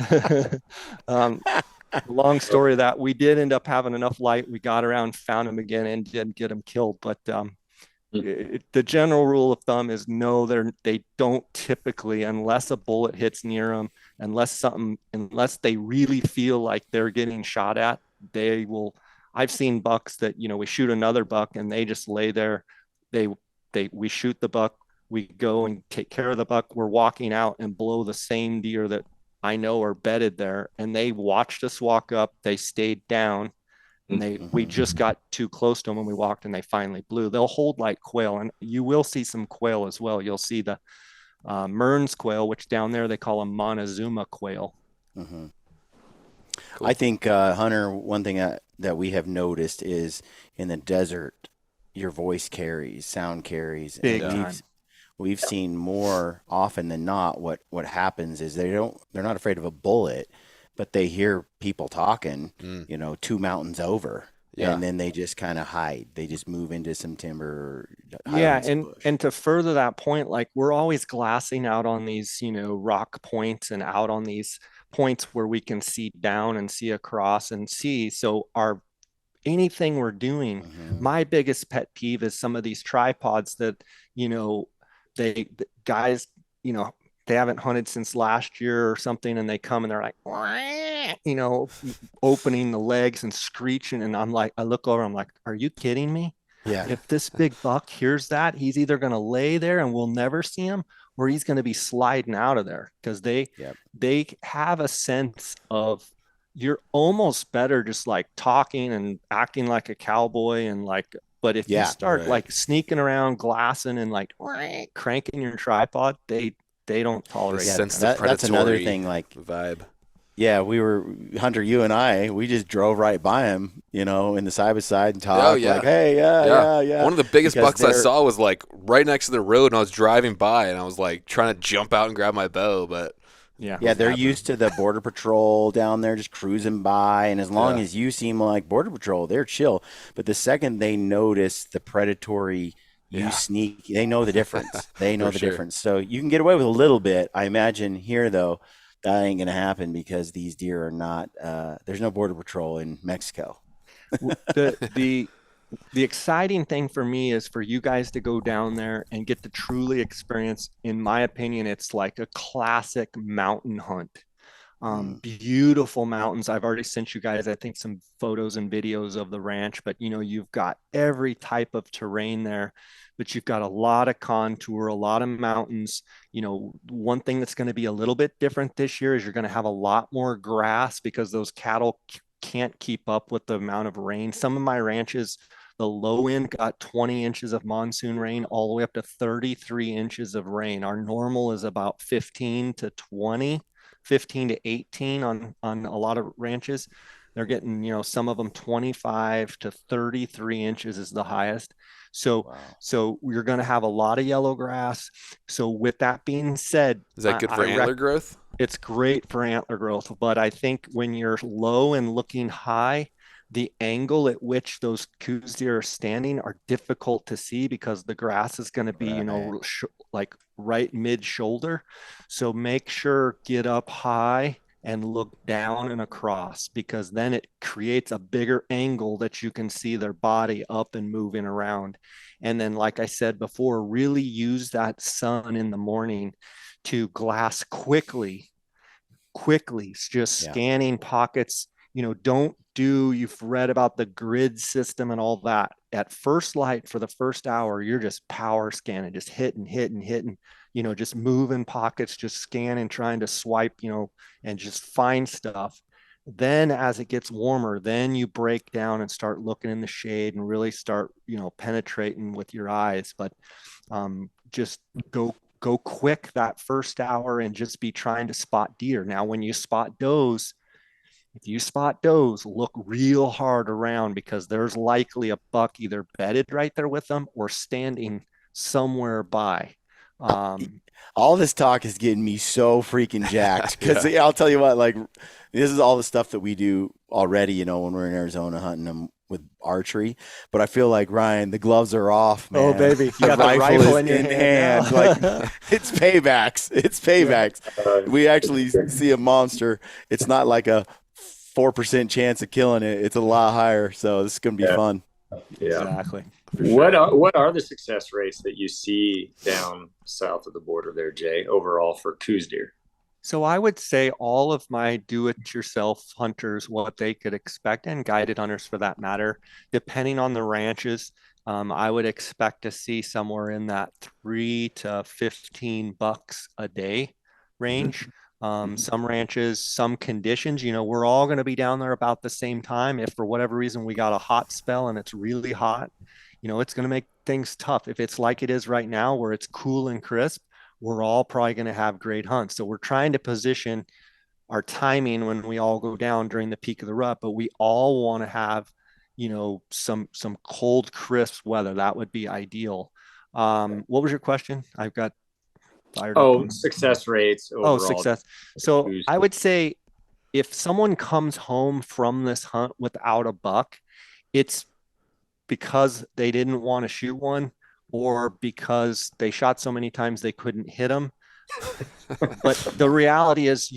Long story that we did end up having enough light. We got around, found him again, and didn't get him killed. But the general rule of thumb is no, they don't typically, unless a bullet hits near them, unless they really feel like they're getting shot at, they will. I've seen bucks that, we shoot another buck and they just lay there. We shoot the buck, we go and take care of the buck. We're walking out and blow the same deer that I know are bedded there. And they watched us walk up. They stayed down and we just got too close to them when we walked and they finally blew. They'll hold like quail, and you will see some quail as well. You'll see the Mearns quail, which down there they call a Montezuma quail. Mm-hmm. Cool. I think, Hunter, one thing that we have noticed is in the desert, your voice carries, sound carries. Big and time. we've seen more often than not what happens is they're not afraid of a bullet, but they hear people talking, 2 mountains over. Yeah. And then they just kind of hide. They just move into some timber or hide Yeah, in some bush. and to further that point, like we're always glassing out on these, rock points and out on these points where we can see down and see across and see. So anything we're doing, my biggest pet peeve is some of these tripods that, the guys, they haven't hunted since last year or something, and they come and they're like, opening the legs and screeching. And I look over, I'm like, are you kidding me? Yeah. If this big buck hears that, he's either going to lay there and we'll never see him, or he's going to be sliding out of there, because they have a sense of, you're almost better just like talking and acting like a cowboy and like, but if you start like sneaking around, glassing and like cranking your tripod, they don't tolerate that. That's another thing, like vibe. Yeah, Hunter, you and we just drove right by him, in the side by side and talked like, hey, yeah. One of the biggest bucks I saw was like right next to the road, and I was driving by, and I was like trying to jump out and grab my bow, but they're used to the border patrol down there just cruising by, and as long as you seem like border patrol, they're chill. But the second they notice the predatory, you sneak, they know the difference. They know the difference. So you can get away with a little bit. I imagine here though, that ain't going to happen because these deer are not, there's no border patrol in Mexico. The exciting thing for me is for you guys to go down there and get to truly experience, in my opinion, it's like a classic mountain hunt. Beautiful mountains. I've already sent you guys, I think, some photos and videos of the ranch, but you've got every type of terrain there, but you've got a lot of contour, a lot of mountains. One thing that's going to be a little bit different this year is you're going to have a lot more grass because those cattle can't keep up with the amount of rain. Some of my ranches, the low end got 20 inches of monsoon rain all the way up to 33 inches of rain. Our normal is about 15 to 20. 15 to 18 on a lot of ranches. They're getting, some of them 25 to 33 inches is the highest. So we're going to have a lot of yellow grass. So with that being said, is that good for antler growth? It's great for antler growth, but I think when you're low and looking high, the angle at which those Coues deer are standing are difficult to see because the grass is going to be, like right mid shoulder. So make sure get up high and look down and across, because then it creates a bigger angle that you can see their body up and moving around. And then, like I said before, really use that sun in the morning to glass quickly, just scanning pockets. You've read about the grid system and all that. At first light for the first hour, you're just power scanning, just hitting, just moving pockets, just scanning, trying to swipe, and just find stuff. Then as it gets warmer, then you break down and start looking in the shade and really start, penetrating with your eyes. But just go quick that first hour and just be trying to spot deer. Now, when you spot does, if you spot does, look real hard around, because there's likely a buck either bedded right there with them or standing somewhere by. All this talk is getting me so freaking jacked because I'll tell you what, like, this is all the stuff that we do already, when we're in Arizona hunting them with archery. But I feel like, Ryan, the gloves are off, man. Oh, baby. You got the rifle in your hand. Like, it's paybacks. We actually see a monster. It's not like a 4% chance of killing it. It's a lot higher. So this is going to be fun. Yeah, exactly. Sure. What are the success rates that you see down south of the border there, Jay, overall for Coues deer? So I would say all of my do-it-yourself hunters, what they could expect, and guided hunters for that matter, depending on the ranches, I would expect to see somewhere in that 3 to 15 bucks a day range. Some ranches, some conditions, we're all going to be down there about the same time. If for whatever reason we got a hot spell and it's really hot, it's going to make things tough. If it's like it is right now where it's cool and crisp, we're all probably going to have great hunts. So we're trying to position our timing when we all go down during the peak of the rut, but we all want to have, some cold, crisp weather. That would be ideal. What was your question? I've got fired up. Success rates overall. Oh, success. So I would say if someone comes home from this hunt without a buck, it's because they didn't want to shoot one or because they shot so many times they couldn't hit them. But the reality is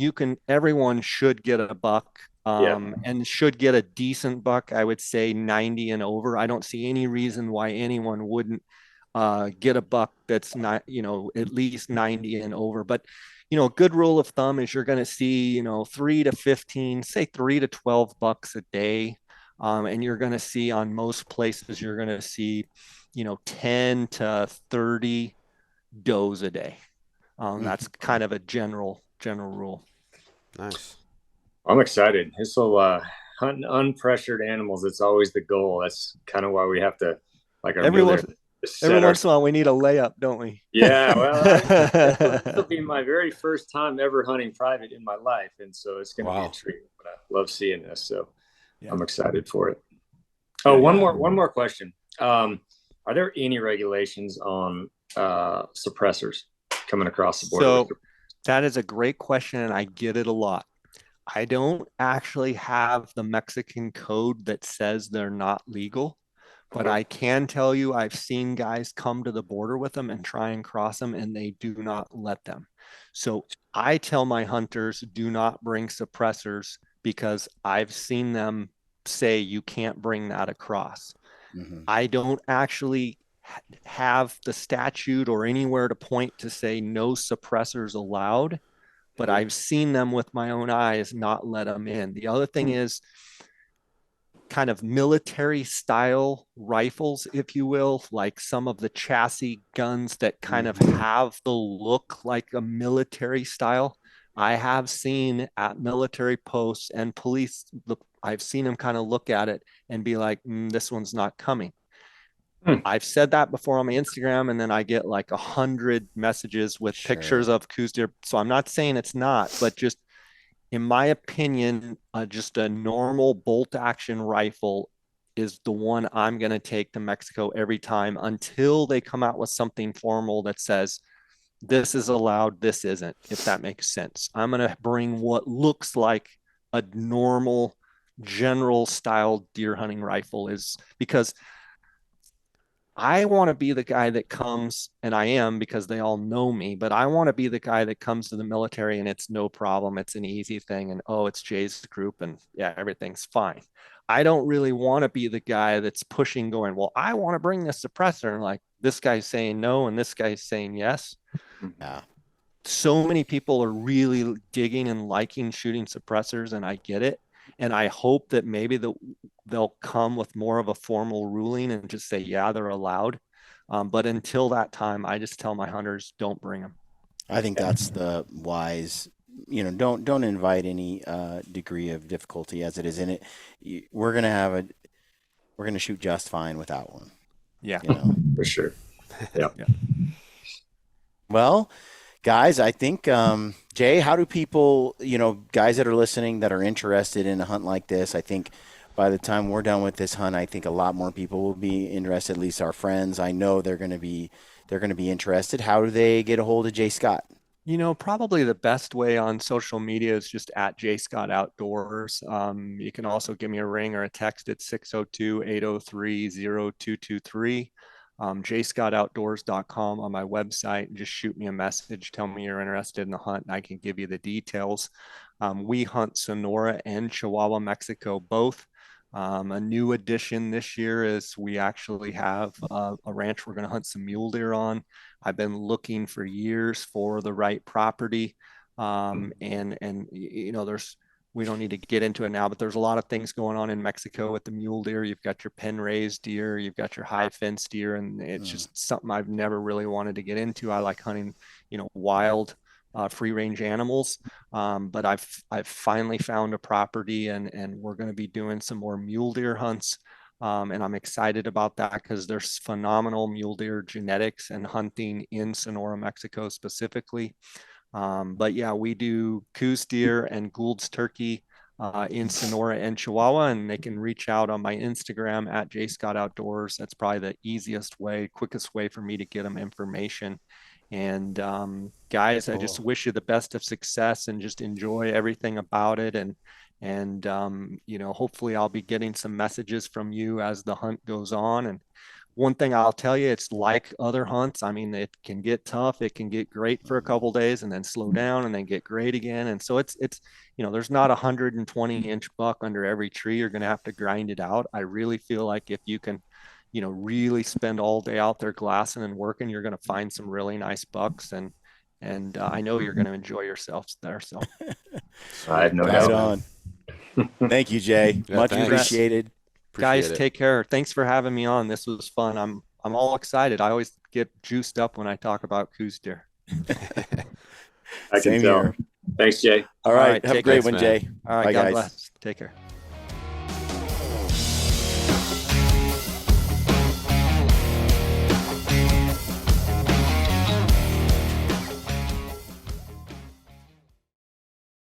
everyone should get a buck and should get a decent buck. I would say 90 and over. I don't see any reason why anyone wouldn't get a buck that's not, at least 90 and over. But, a good rule of thumb is you're going to see, 3 to 15, say 3 to 12 bucks a day. And you're going to see on most places, you're going to see, 10 to 30 does a day. That's kind of a general rule. Nice. I'm excited. This will hunt unpressured animals. It's always the goal. That's kind of why we have to, like, every once in a while we need a layup, don't we? Yeah. Well, this will be my very first time ever hunting private in my life, and so it's going to be a treat. But I love seeing this, so I'm excited for it. Oh, one more question. Are there any regulations on suppressors coming across the border? So that is a great question, and I get it a lot. I don't actually have the Mexican code that says they're not legal, but I can tell you I've seen guys come to the border with them and try and cross them, and they do not let them. So I tell my hunters, do not bring suppressors, because I've seen them say you can't bring that across. I don't actually have the statute or anywhere to point to say no suppressors allowed, but I've seen them with my own eyes not let them in. The other thing is kind of military style rifles, if you will, like some of the chassis guns that kind of have the look like a military style. I have seen at military posts and police, I've seen them kind of look at it and be like, this one's not coming. I've said that before on my Instagram, and then I get like 100 messages with pictures of Coues Deer. So I'm not saying it's not, but just in my opinion, just a normal bolt action rifle is the one I'm going to take to Mexico every time until they come out with something formal that says this is allowed, this isn't, if that makes sense. I'm going to bring what looks like a normal general style deer hunting rifle, is because I want to be the guy that comes, and I am because they all know me, but I want to be the guy that comes to the military and it's no problem. It's an easy thing. And, oh, it's Jay's group and yeah, everything's fine. I don't really want to be the guy that's pushing going, well, I want to bring this suppressor. And like this guy's saying no, and this guy's saying yes. Yeah. So many people are really digging and liking shooting suppressors, and I get it. And I hope that maybe they'll come with more of a formal ruling and just say, yeah, they're allowed. But until that time, I just tell my hunters, don't bring them. I think that's the wise, don't invite any degree of difficulty as it is in it. We're going to shoot just fine without one. Yeah, for sure. Yeah. Well, guys, I think, Jay, how do people, guys that are listening that are interested in a hunt like this, I think by the time we're done with this hunt, I think a lot more people will be interested, at least our friends. I know they're going to be interested. How do they get a hold of Jay Scott? Probably the best way on social media is just at Jay Scott Outdoors. You can also give me a ring or a text at 602-803-0223. JScottOutdoors.com on my website. Just shoot me a message. Tell me you're interested in the hunt, and I can give you the details. We hunt Sonora and Chihuahua, Mexico, both. A new addition this year is we actually have a ranch we're going to hunt some mule deer on. I've been looking for years for the right property. We don't need to get into it now, but there's a lot of things going on in Mexico with the mule deer. You've got your pen raised deer, you've got your high fence deer, and it's just something I've never really wanted to get into. I like hunting, wild, free range animals. But I've finally found a property, and we're going to be doing some more mule deer hunts. And I'm excited about that because there's phenomenal mule deer genetics and hunting in Sonora, Mexico specifically. But yeah, we do Coues deer and Gould's turkey in Sonora and Chihuahua, and they can reach out on my Instagram at JScott Outdoors. That's probably the easiest way, quickest way for me to get them information. And guys, I just wish you the best of success and just enjoy everything about it. And you know, hopefully I'll be getting some messages from you as the hunt goes on. And one thing I'll tell you, it's like other hunts. I mean, it can get tough. It can get great for a couple days and then slow down and then get great again. And so it's, you know, there's not a 120-inch buck under every tree. You're going to have to grind it out. I really feel like if you can, you know, really spend all day out there glassing and working, you're going to find some really nice bucks. And I know you're going to enjoy yourselves there. So I have no doubt. On. Thank you, Jay. Yeah, Much thanks. appreciated. Guys, take care. Thanks for having me on. This was fun. I'm all excited. I always get juiced up when I talk about Coues deer. I can tell. Thanks, Jay. All right. Have a great one, Jay. All right. Bye, God guys. bless. Take care.